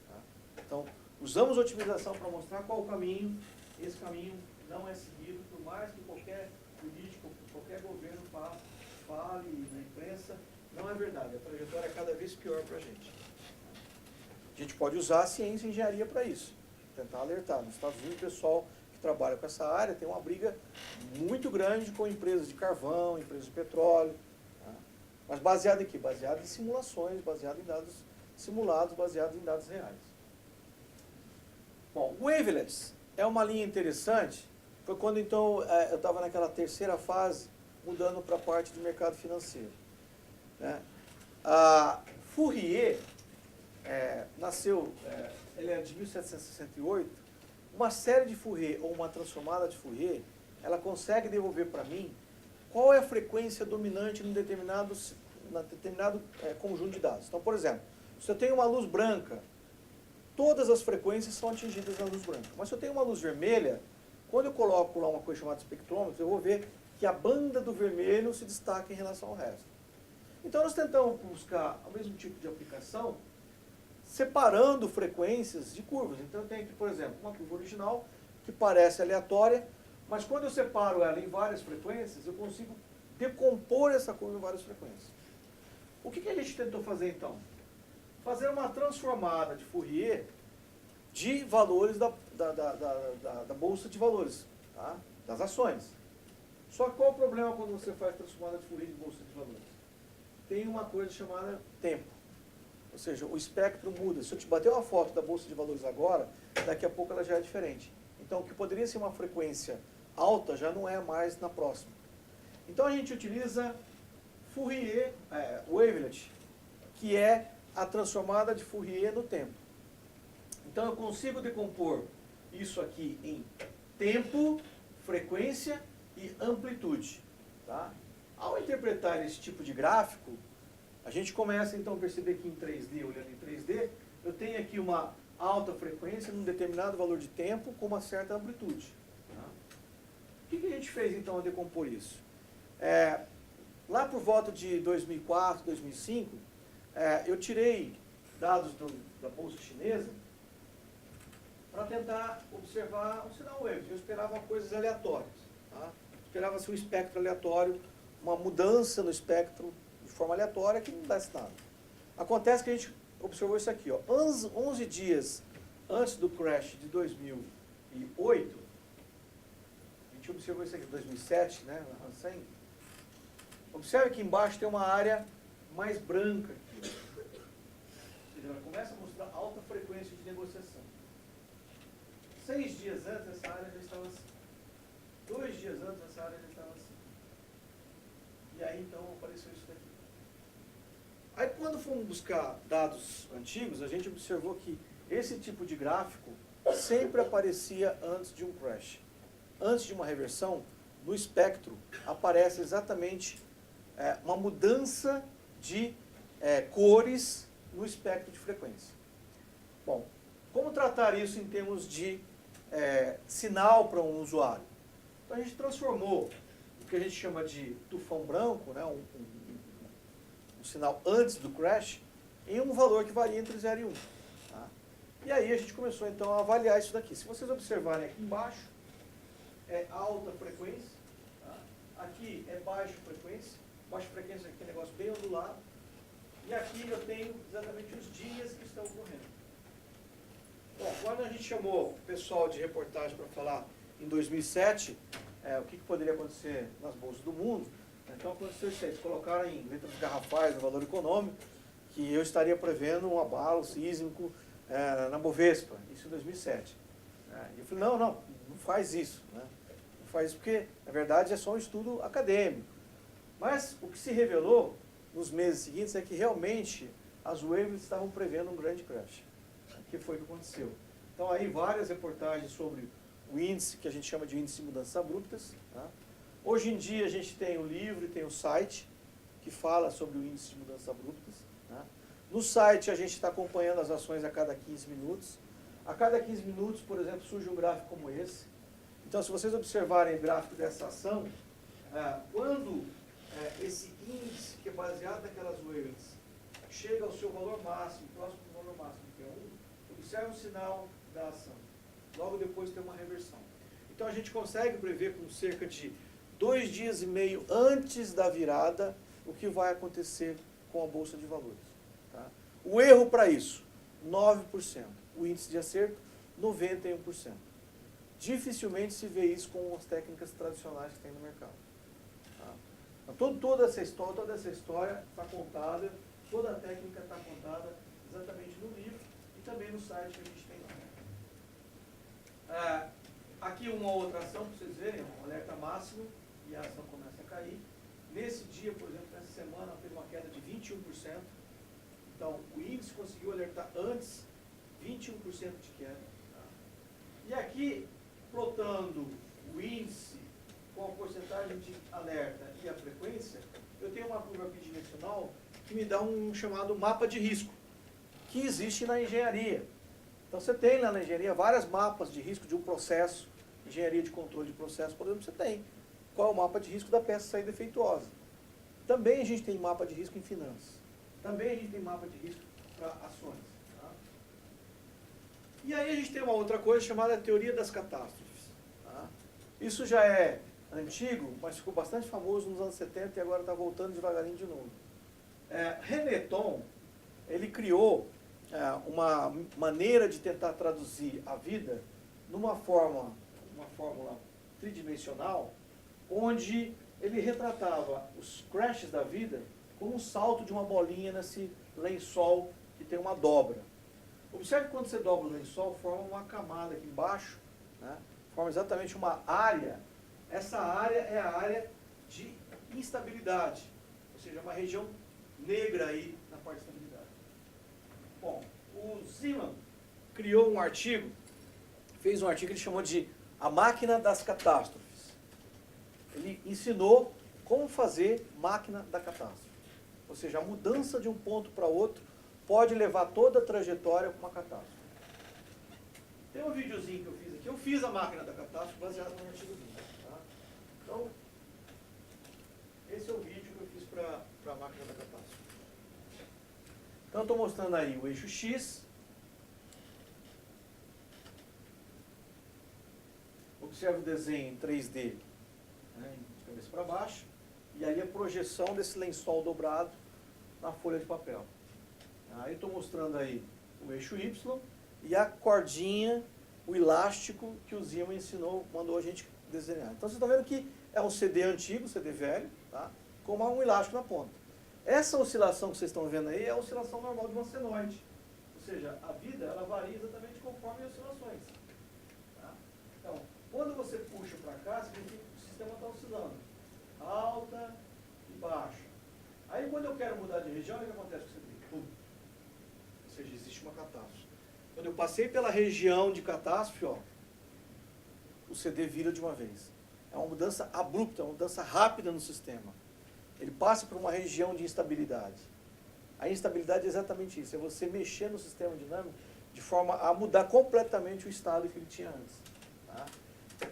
Tá? Então, usamos a otimização para mostrar qual o caminho. Esse caminho não é seguido, por mais que qualquer político, qualquer governo fale na imprensa, não é verdade. A trajetória é cada vez pior para a gente. A gente pode usar a ciência e a engenharia para isso, tentar alertar. Nos Estados Unidos, o pessoal que trabalha com essa área tem uma briga muito grande com empresas de carvão, empresas de petróleo. Tá? Mas baseado em quê? Baseado em simulações, baseado em dados simulados, baseado em dados reais. Bom, wavelets é uma linha interessante. Foi quando, então, eu estava naquela terceira fase, mudando para a parte do mercado financeiro. Né? A Fourier nasceu, ele é de 1768, uma série de Fourier, ou uma transformada de Fourier, ela consegue devolver para mim qual é a frequência dominante em determinado conjunto de dados. Então, por exemplo, se eu tenho uma luz branca, todas as frequências são atingidas na luz branca. Mas se eu tenho uma luz vermelha, quando eu coloco lá uma coisa chamada espectrômetro, eu vou ver que a banda do vermelho se destaca em relação ao resto. Então nós tentamos buscar o mesmo tipo de aplicação, separando frequências de curvas. Então eu tenho aqui, por exemplo, uma curva original que parece aleatória, mas quando eu separo ela em várias frequências, eu consigo decompor essa curva em várias frequências. O que a gente tentou fazer então? Fazer uma transformada de Fourier de valores da Bolsa de Valores, tá? Das ações. Só que qual o problema quando você faz transformada de Fourier de Bolsa de Valores? Tem uma coisa chamada tempo. Ou seja, o espectro muda. Se eu te bater uma foto da Bolsa de Valores agora, daqui a pouco ela já é diferente. Então, o que poderia ser uma frequência alta já não é mais na próxima. Então, a gente utiliza Fourier, wavelet, que é a transformada de Fourier no tempo. Então, eu consigo decompor isso aqui em tempo, frequência e amplitude. Tá? Ao interpretar esse tipo de gráfico, a gente começa então a perceber que em 3D, olhando em 3D, eu tenho aqui uma alta frequência num determinado valor de tempo com uma certa amplitude. Tá? O que a gente fez então ao decompor isso? Lá por volta de 2004, 2005, eu tirei dados da Bolsa Chinesa para tentar observar o sinal wave. Eu esperava coisas aleatórias. Tá? Esperava-se um espectro aleatório, uma mudança no espectro de forma aleatória que não desse nada. Acontece que a gente observou isso aqui. Ó. 11 dias antes do crash de 2008, a gente observou isso aqui em 2007, né, na Hansen. Observe que embaixo tem uma área mais branca aqui. Ela começa a mostrar alta frequência de negociação. 6 dias antes, essa área já estava assim. 2 dias antes, essa área já estava assim. E aí, então, apareceu isso daqui. Aí, quando fomos buscar dados antigos, a gente observou que esse tipo de gráfico sempre aparecia antes de um crash. Antes de uma reversão, no espectro, aparece exatamente uma mudança de cores no espectro de frequência. Bom, como tratar isso em termos de sinal para um usuário? Então a gente transformou o que a gente chama de tufão branco, né, um sinal antes do crash, em um valor que varia entre 0 e 1. Tá? E aí a gente começou então a avaliar isso daqui. Se vocês observarem aqui embaixo, é alta frequência, tá? Aqui é baixa frequência aqui é um negócio bem ondulado, e aqui eu tenho exatamente os dias que estão ocorrendo. Bom, quando a gente chamou o pessoal de reportagem para falar em 2007, o que poderia acontecer nas bolsas do mundo, então aconteceu isso aí, eles colocaram em letras garrafais o valor econômico, que eu estaria prevendo um abalo sísmico na Bovespa, isso em 2007. E eu falei, não faz isso. Né? Não faz isso porque, na verdade, é só um estudo acadêmico. Mas o que se revelou nos meses seguintes é que realmente as waves estavam prevendo um grande crash. Que foi o que aconteceu. Então aí várias reportagens sobre o índice, que a gente chama de índice de mudanças abruptas, tá? Hoje em dia a gente tem o livro e tem o site, que fala sobre o índice de mudanças abruptas. Né? No site a gente está acompanhando as ações a cada 15 minutos. A cada 15 minutos, por exemplo, surge um gráfico como esse. Então, se vocês observarem o gráfico dessa ação, quando esse índice, que é baseado naquelas waves, chega ao seu valor máximo, próximo do valor máximo, que é 1, observe o sinal da ação. Logo depois tem uma reversão. Então, a gente consegue prever com cerca de 2 dias e meio antes da virada o que vai acontecer com a Bolsa de Valores. Tá? O erro para isso, 9%. O índice de acerto, 91%. Dificilmente se vê isso com as técnicas tradicionais que tem no mercado. Tá? Então, toda essa história está contada, toda a técnica está contada exatamente no livro e também no site que a gente tem lá. Aqui uma outra ação, para vocês verem, um alerta máximo e a ação começa a cair. Nesse dia, por exemplo, nessa semana, teve uma queda de 21%. Então, o índice conseguiu alertar antes 21% de queda. Tá? E aqui, plotando o índice com a porcentagem de alerta e a frequência, eu tenho uma curva bidimensional que me dá um chamado mapa de risco, que existe na engenharia. Então você tem lá na engenharia vários mapas de risco de um processo, engenharia de controle de processo, por exemplo, você tem. Qual é o mapa de risco da peça sair defeituosa? Também a gente tem mapa de risco em finanças. Também a gente tem mapa de risco para ações. Tá? E aí a gente tem uma outra coisa chamada teoria das catástrofes. Tá? Isso já é antigo, mas ficou bastante famoso nos anos 70 e agora está voltando devagarinho de novo. René Thom, ele criou uma maneira de tentar traduzir a vida numa fórmula tridimensional, onde ele retratava os crashes da vida como um salto de uma bolinha nesse lençol que tem uma dobra. Observe que quando você dobra o lençol, forma uma camada aqui embaixo, né? Forma exatamente uma área. Essa área é a área de instabilidade, ou seja, uma região negra aí na parte de estabilidade. Bom, o Zeeman criou um artigo, fez um artigo que ele chamou de A Máquina das Catástrofes. Ele ensinou como fazer máquina da catástrofe. Ou seja, a mudança de um ponto para outro pode levar toda a trajetória para uma catástrofe. Tem um videozinho que eu fiz aqui. Eu fiz a máquina da catástrofe baseado no artigo dele. Tá? Então, esse é o vídeo que eu fiz para a máquina da catástrofe. Então, eu estou mostrando aí o eixo X. Observe o desenho em 3D, né, de cabeça para baixo. E aí a projeção desse lençol dobrado na folha de papel. Aí estou mostrando aí o eixo Y e a cordinha, o elástico que o Zeeman ensinou, mandou a gente desenhar. Então vocês estão vendo que é um CD antigo, CD velho, tá? Com um elástico na ponta. Essa oscilação que vocês estão vendo aí é a oscilação normal de uma senoide. Ou seja, a vida ela varia exatamente conforme as oscilações. Tá? Então, quando você puxa para cá, significa que o sistema está oscilando. Alta e baixa. Aí quando eu quero mudar de região, o que acontece com o CD? Pum. Ou seja, existe uma catástrofe. Quando eu passei pela região de catástrofe, ó, o CD vira de uma vez. É uma mudança abrupta, uma mudança rápida no sistema. Ele passa por uma região de instabilidade. A instabilidade é exatamente isso, é você mexer no sistema dinâmico de forma a mudar completamente o estado que ele tinha antes. Tá?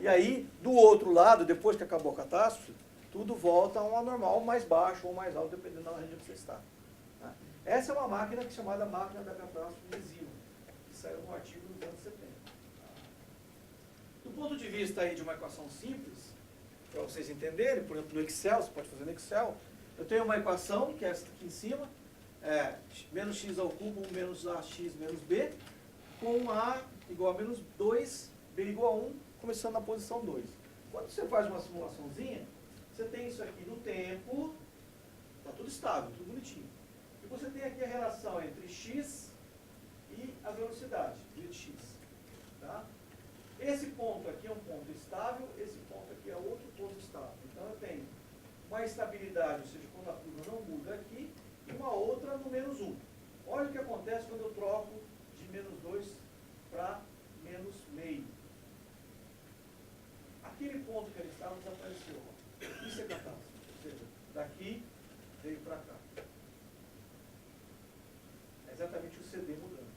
E aí, do outro lado, depois que acabou a catástrofe, tudo volta a um anormal mais baixo ou mais alto, dependendo da região que você está. Tá? Essa é uma máquina que é chamada máquina da catástrofe de Zeeman, que saiu no artigo dos anos 70. Tá? Do ponto de vista aí de uma equação simples, para vocês entenderem, por exemplo, no Excel, você pode fazer no Excel, eu tenho uma equação, que é essa aqui em cima, menos x ao cubo menos ax menos b, com a igual a menos 2, b igual a 1, começando na posição 2. Quando você faz uma simulaçãozinha, você tem isso aqui no tempo, está tudo estável, tudo bonitinho. E você tem aqui a relação entre x e a velocidade, de x. Tá? Esse ponto aqui é um ponto estável, esse ponto aqui é outro ponto estável. Então eu tenho uma estabilidade, ou seja, quando a curva não muda aqui, e uma outra no menos 1. Olha o que acontece quando eu troco de menos 2 para menos meio. Aquele ponto que ele estava desapareceu. exatamente o CD mudando.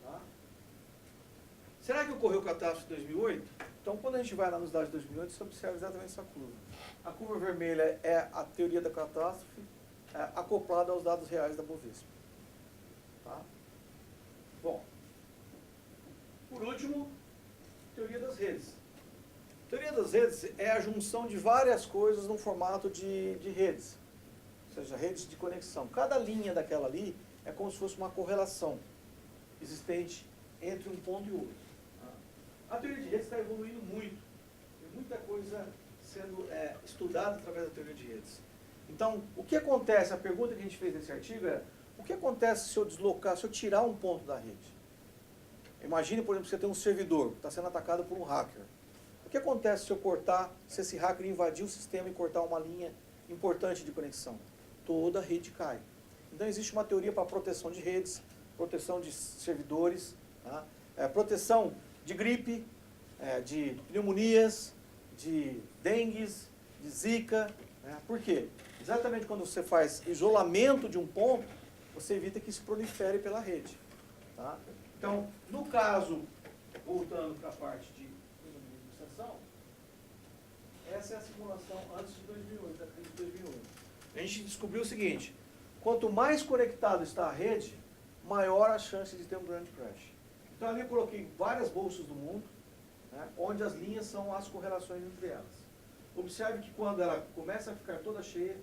Tá? Será que ocorreu catástrofe em 2008? Então, quando a gente vai lá nos dados de 2008, você observa exatamente essa curva. A curva vermelha é a teoria da catástrofe acoplada aos dados reais da Bovespa. Tá? Bom, por último, teoria das redes. Teoria das redes é a junção de várias coisas no formato de redes, ou seja, redes de conexão. Cada linha daquela ali é como se fosse uma correlação existente entre um ponto e outro. A teoria de redes está evoluindo muito. Tem muita coisa sendo estudada através da teoria de redes. Então, o que acontece, a pergunta que a gente fez nesse artigo é, o que acontece se eu deslocar, se eu tirar um ponto da rede? Imagine, por exemplo, que você tem um servidor que está sendo atacado por um hacker. O que acontece se eu cortar, se esse hacker invadir o sistema e cortar uma linha importante de conexão? Toda a rede cai. Então, existe uma teoria para proteção de redes, proteção de servidores, tá? Proteção de gripe, de pneumonias, de dengues, de zika. Né? Por quê? Exatamente quando você faz isolamento de um ponto, você evita que se prolifere pela rede. Tá? Então, no caso, voltando para a parte de administração, essa é a simulação antes de 2008, da crise de 2008. A gente descobriu o seguinte, quanto mais conectado está a rede, maior a chance de ter um grande crash. Então, ali eu coloquei várias bolsas do mundo, né, onde as linhas são as correlações entre elas. Observe que quando ela começa a ficar toda cheia,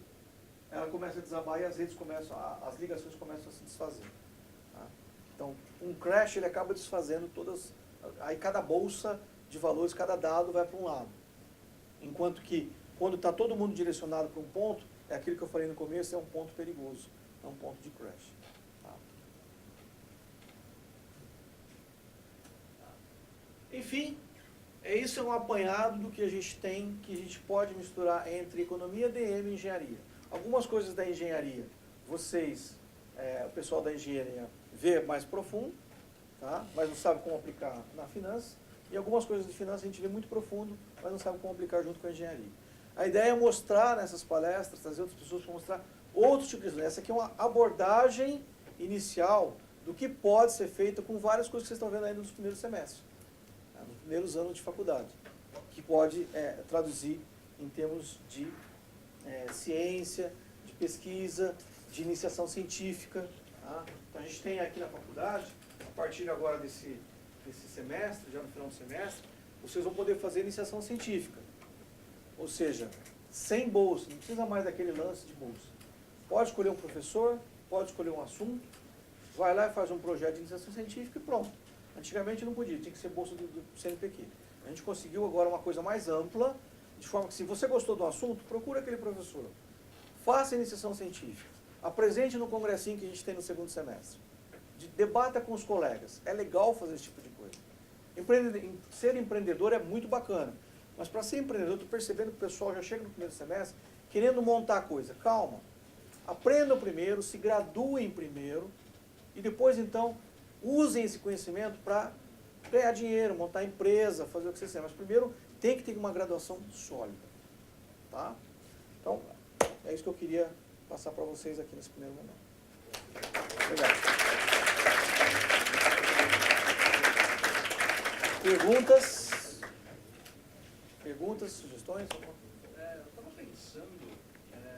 ela começa a desabar e as redes começam, as ligações começam a se desfazer. Tá? Então, um crash ele acaba desfazendo todas, aí cada bolsa de valores, cada dado vai para um lado. Enquanto que, quando está todo mundo direcionado para um ponto, é aquilo que eu falei no começo, é um ponto perigoso, é um ponto de crash. Tá? Enfim, isso é um apanhado do que a gente tem, que a gente pode misturar entre economia, DM e engenharia. Algumas coisas da engenharia, vocês, o pessoal da engenharia, vê mais profundo, tá? Mas não sabe como aplicar na finança. E algumas coisas de finanças a gente vê muito profundo, mas não sabe como aplicar junto com a engenharia. A ideia é mostrar nessas palestras, trazer outras pessoas para mostrar outros tipos de questões. Essa aqui é uma abordagem inicial do que pode ser feito com várias coisas que vocês estão vendo aí nos primeiros semestres, tá? Nos primeiros anos de faculdade, que pode traduzir em termos de ciência, de pesquisa, de iniciação científica. Tá? Então a gente tem aqui na faculdade, a partir agora desse semestre, já no final do semestre, vocês vão poder fazer iniciação científica. Ou seja, sem bolsa, não precisa mais daquele lance de bolsa. Pode escolher um professor, pode escolher um assunto, vai lá e faz um projeto de iniciação científica e pronto. Antigamente não podia, tinha que ser bolsa do CNPq. A gente conseguiu agora uma coisa mais ampla, de forma que se você gostou do assunto, procura aquele professor. Faça a iniciação científica. Apresente no congressinho que a gente tem no segundo semestre. Debata com os colegas. É legal fazer esse tipo de coisa. Ser empreendedor é muito bacana. Mas para ser empreendedor, eu estou percebendo que o pessoal já chega no primeiro semestre querendo montar coisa. Calma. Aprendam primeiro, se graduem primeiro e depois, então, usem esse conhecimento para ganhar dinheiro, montar empresa, fazer o que vocês quiserem. Mas primeiro tem que ter uma graduação sólida. Tá? Então, é isso que eu queria passar para vocês aqui nesse primeiro momento. Obrigado. Perguntas? Perguntas, sugestões? Eu estava pensando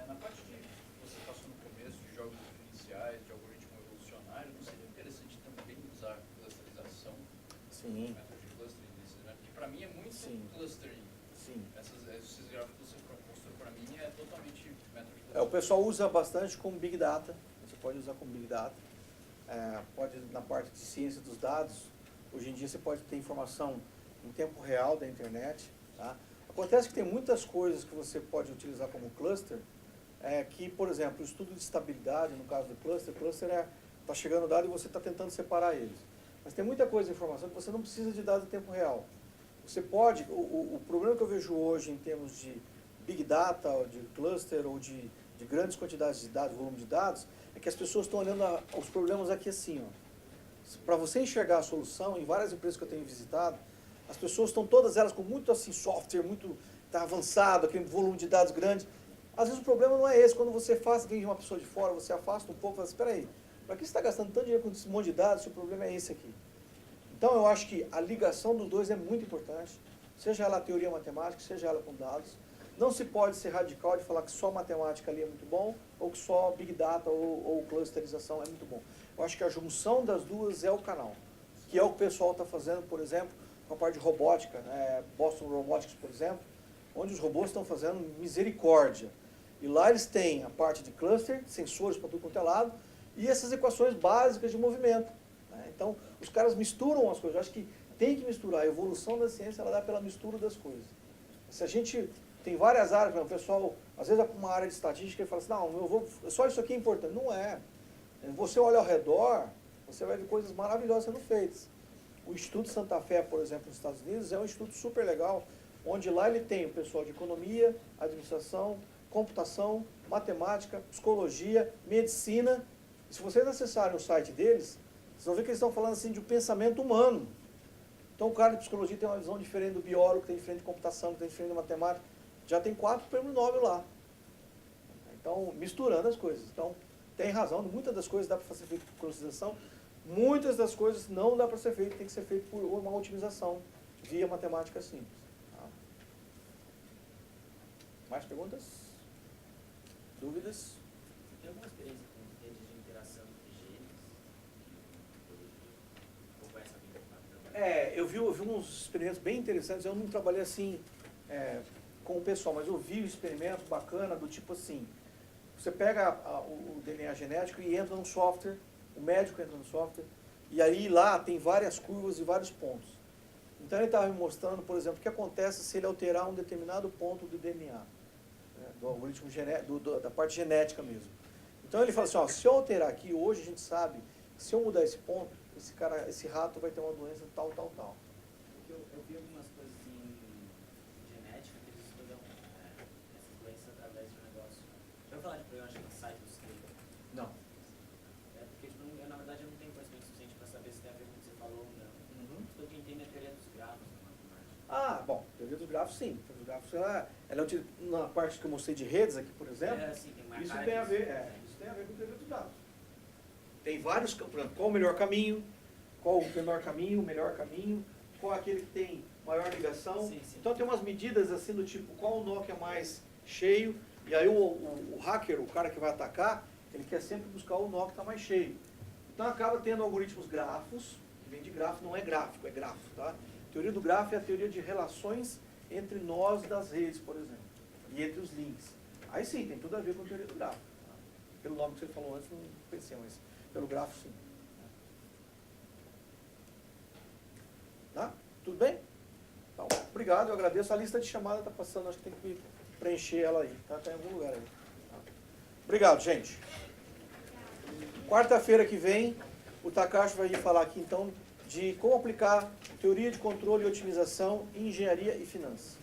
na parte que você passou no começo de jogos diferenciais, de algoritmo evolucionário, não seria interessante também usar clusterização? Sim. Método de clustering desses, né? Porque para mim é muito clustering. Sim. Esses gráficos que você mostrou para mim é totalmente método de clustering. O pessoal usa bastante como Big Data, você pode usar como Big Data. Pode, na parte de ciência dos dados, hoje em dia você pode ter informação em tempo real da internet. Tá? Acontece que tem muitas coisas que você pode utilizar como cluster, que, por exemplo, o estudo de estabilidade, no caso do cluster está chegando o dado e você está tentando separar eles. Mas tem muita coisa de informação que você não precisa de dados em tempo real. Você pode, o problema que eu vejo hoje em termos de Big Data, ou de cluster, ou de grandes quantidades de dados, volume de dados, é que as pessoas estão olhando os problemas aqui assim, ó. Para você enxergar a solução, em várias empresas que eu tenho visitado, as pessoas estão todas elas com muito assim, software, muito avançado, aquele volume de dados grande. Às vezes o problema não é esse, quando você vem uma pessoa de fora, você afasta um pouco e fala assim, espera aí, para que você está gastando tanto dinheiro com esse monte de dados se o problema é esse aqui? Então eu acho que a ligação dos dois é muito importante, seja ela a teoria matemática, seja ela com dados. Não se pode ser radical de falar que só matemática ali é muito bom, ou que só Big Data ou clusterização é muito bom. Eu acho que a junção das duas é o canal, que é o que o pessoal está fazendo, por exemplo, com a parte de robótica, Boston Robotics, por exemplo, onde os robôs estão fazendo misericórdia. E lá eles têm a parte de cluster, sensores para tudo quanto é lado, e essas equações básicas de movimento. Então, os caras misturam as coisas. Eu acho que tem que misturar. A evolução da ciência, ela dá pela mistura das coisas. Se a gente tem várias áreas, o pessoal, às vezes, uma área de estatística e fala assim, não, só isso aqui é importante. Não é. Você olha ao redor, você vai ver coisas maravilhosas sendo feitas. O Instituto Santa Fé, por exemplo, nos Estados Unidos, é um instituto super legal, onde lá ele tem o pessoal de economia, administração, computação, matemática, psicologia, medicina. E se vocês acessarem o site deles, vocês vão ver que eles estão falando assim de um pensamento humano. Então o cara de psicologia tem uma visão diferente do biólogo, que tem diferente de computação, que tem diferente de matemática. Já tem 4 prêmios Nobel lá. Então, misturando as coisas. Então, tem razão, muitas das coisas dá para ser feito por clusterização, muitas das coisas não dá para ser feito, tem que ser feito por uma otimização via matemática simples. Tá? Mais perguntas? Dúvidas? Tem alguma experiência com redes de interação entre genes? Ou com essa vida? Eu vi uns experimentos bem interessantes. Eu não trabalhei assim com o pessoal, mas eu vi um experimento bacana do tipo assim, você pega o DNA genético e entra no software, o médico entra no software, e aí lá tem várias curvas e vários pontos. Então ele estava me mostrando, por exemplo, o que acontece se ele alterar um determinado ponto do DNA, do algoritmo da parte genética mesmo. Então ele fala assim, se eu alterar aqui, hoje a gente sabe que se eu mudar esse ponto, esse rato vai ter uma doença tal, tal, tal. Eu vi algumas coisas em genética que eles estudam essas doenças através de um negócio. Já vou falar de programa chamado Cytoscape. Não. Porque na verdade eu não tenho conhecimento suficiente para saber se tem a ver com o que você falou ou não. Então quem entende a teoria dos grafos na matemática. Bom, teoria dos grafos sim. A teoria dos grafos ela é na parte que eu mostrei de redes aqui, por exemplo. Sim, tem uma Isso cara tem a ver, isso tem a ver com a teoria dos grafos. Tem vários campos, qual o melhor caminho, qual o menor caminho, o melhor caminho, qual é aquele que tem maior ligação. Sim. Então tem umas medidas assim do tipo, qual o nó que é mais cheio, e aí o hacker, o cara que vai atacar, ele quer sempre buscar o nó que está mais cheio. Então acaba tendo algoritmos grafos, que vem de grafo, não é gráfico, é grafo, tá? A teoria do grafo é a teoria de relações entre nós das redes, por exemplo, e entre os links. Aí sim, tem tudo a ver com a teoria do grafo. Tá? Pelo nome que você falou antes, não pensei, mas pelo grafo sim. Tá? Tudo bem? Então, obrigado, eu agradeço. A lista de chamada está passando, acho que tem que preencher ela aí, tá? Tá em algum lugar aí. Tá? Obrigado, gente. Quarta-feira que vem, o Takashi vai vir falar aqui, então, de como aplicar teoria de controle e otimização em engenharia e finanças.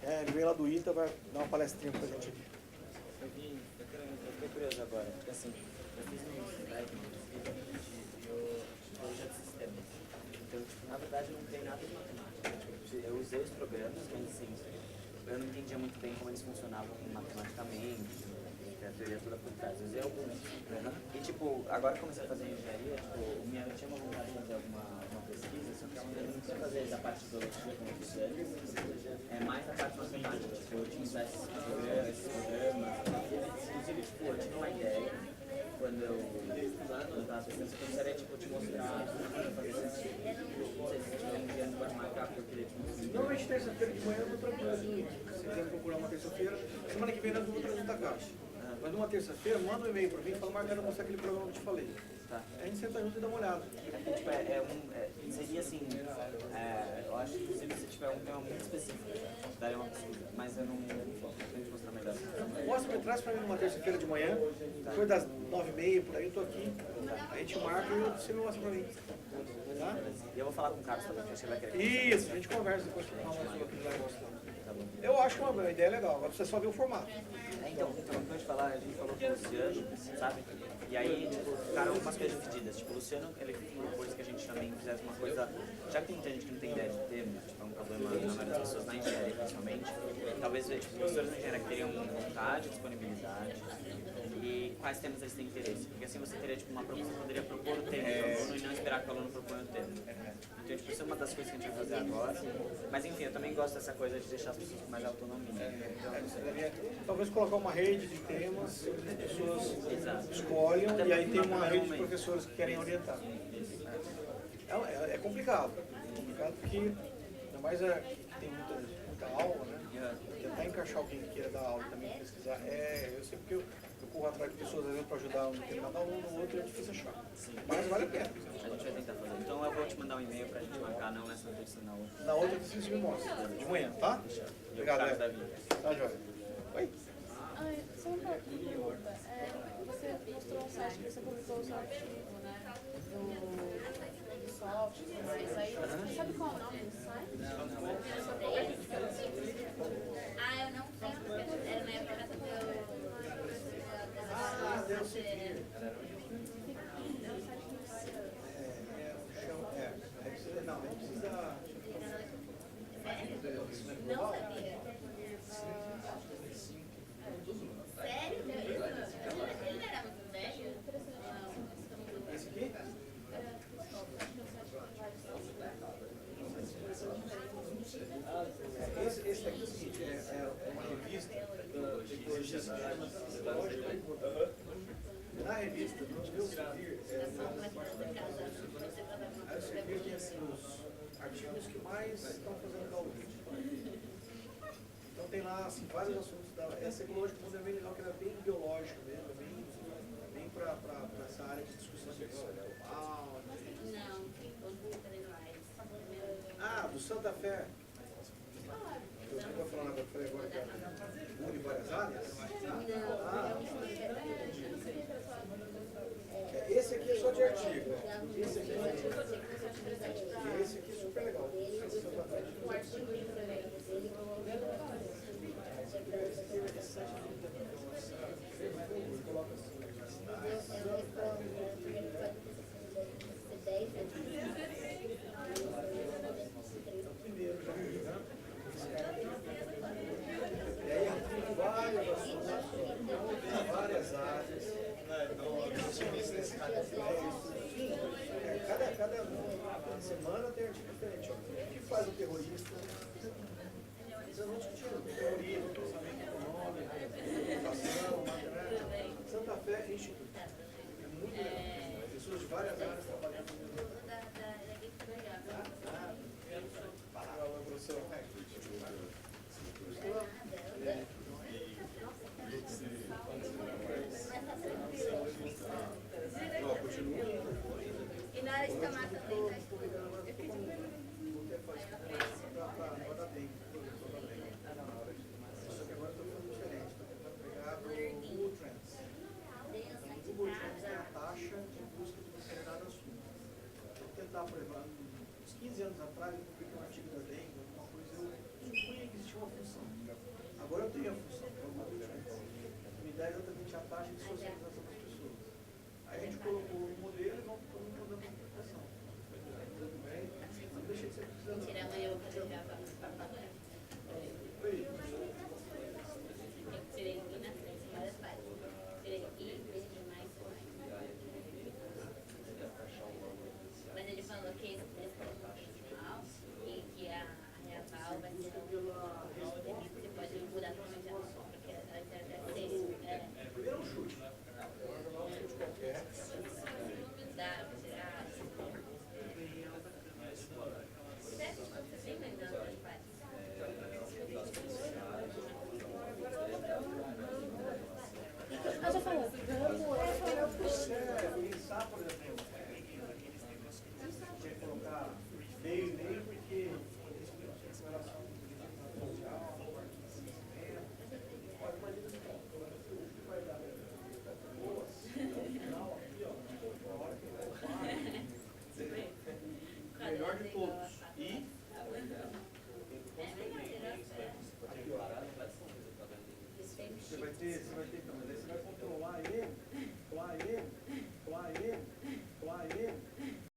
Ele vem lá do ITA, vai dar uma palestrinha pra gente aqui. Eu fiquei curioso agora, porque assim, eu fiz um slide de biologia de sistemas. Então, tipo, na verdade não tem nada de matemática. Tipo, eu usei os programas, mas assim, eu não entendia muito bem como eles funcionavam matematicamente, a teoria toda por trás. Eu usei alguns. E tipo, agora que comecei a fazer engenharia, tipo, eu tinha uma vontade de fazer alguma pesquisa, só que eu não queria fazer da parte de biologia como eu fiz antes, mais da parte matemática, tipo, otimizar esses programas. Inclusive, tipo, eu tive uma ideia, quando eu estava pensando, eu gostaria, tipo, te mostrar como fazer assim. Não sei se você tiver um dia no marcar, porque eu queria te mostrar. Normalmente terça-feira de manhã eu vou tranquilo. Se quiser procurar uma terça-feira, semana que vem nós vamos trazer o Takashi. Mas numa terça-feira, manda um e-mail para mim e fala, Marcelo, mostrar aquele programa que eu te falei. Tá. A gente senta junto e dá uma olhada. Tipo, seria assim, eu acho que se você tiver um tema muito específico, daria uma pesquisa, mas eu não tenho que mostrar melhor. Mostra, traz para mim numa terça-feira de manhã, depois das 9h30, por aí eu tô aqui. A gente marca e você me mostra para mim. Tá? E eu vou falar com o Carlos também, porque vai querer. Isso, a gente conversa depois para falar mais sobre aquele negócio lá. Tá bom. Eu acho que é uma ideia legal, agora você só vê o formato. Então, eu te falar, a gente falou com o Luciano, sabe? E E aí, tipo, ficaram algumas coisas divididas. Tipo, o Luciano, ele propôs que a gente também fizesse uma coisa, já que tem muita gente que não tem ideia de termos, tipo, é um problema na maioria das pessoas, na engenharia principalmente, talvez ver, tipo, professores na engenharia que teriam vontade, disponibilidade e quais temas eles têm interesse. Porque assim você teria, tipo, você poderia propor o tema do aluno e não esperar que o aluno proponha o tema. Então, tipo, isso é uma das coisas que a gente vai fazer agora. Mas enfim, eu também gosto dessa coisa de deixar as pessoas com mais autonomia. Então, não sei. Talvez colocar uma rede de temas, as pessoas Exato. escolhem Até e aí porque tem no uma primeiro rede de momento. professores que querem orientar. É complicado. É complicado porque, ainda mais que tem muita aula, né? Tentar encaixar alguém que queira dar aula e também pesquisar. Eu sei porque eu corro atrás de pessoas às vezes para ajudar um determinado aluno, no outro é difícil achar. Mas vale a pena. A gente vai tentar fazer. Então eu vou te mandar um e-mail pra gente marcar, não nessa terça, na outra. Na outra você me mostra. De manhã, tá? Obrigado, Carlos Léo. Davi. Tá, joia. Oi? Ai, só uma pergunta. Você mostrou um site que você publicou o seu artigo, né? Do software e tudo mais. Aí, você sabe qual é o nome do site? Eu não tenho, era na época do Deus se livre. Não, a gente precisa. Não sabia. Sério? Ele não era muito velho? Esse aqui? Esse daqui é o seguinte, é uma revista da tecnologia que chama Psicológica. Na revista, no Elsevier, a Elsevier tem assim, os artigos que mais estão fazendo download. Então tem lá assim, vários assuntos. Essa ecológica é bem legal, que era bem biológica mesmo, bem para essa área de discussão sexual. Não, o Ah, do Santa Fé. Eu estava falando agora, falei agora que une várias áreas. Esse aqui é só de artigo. Esse aqui é super legal. E aí tem vários assuntos, várias áreas. Cada semana tem artigo diferente. O que faz o terrorista? Eles não discutiram terrorismo, pensamento econômico, educação, matemática. Santa Fé Instituto. É muito legal. Pessoas de várias áreas trabalhando no mesmo. E na hora de tomar também, tá? Só que agora eu estou falando diferente. Estou tentando pegar do Google Trends. O Google Trends tem a taxa de busca de determinado assunto. Vou tentar, por exemplo, uns 15 anos atrás, eu publiquei um artigo da dengue, alguma coisa, eu supunha que existia uma função. Agora eu tenho a função, que é o Google Trends. Me dá exatamente a taxa de socialização das pessoas. Aí a gente colocou o modelo e vamos mudando a interpretação. Tudo bem? Não deixa de ser precisando. Mentira, amanhã eu vou fazer já. Oi. Eu tirei I na frente, várias páginas. Tirei I, veja mais, mas ele falou que esse texto é profissional e que a reaval vai ser você pode mudar totalmente a noção, porque a interpretação Primeiro um chute. Um chute qualquer. dá pra tirar. Você tem lembrando das páginas? Ah, já falou. Pensar, por exemplo, você colocar meio e meio, porque existe uma relação social, pode imagina que vai dar boas, no final aqui, ó, a hora que vai melhor de todos. E aqui, ó, você vai ter, então, mas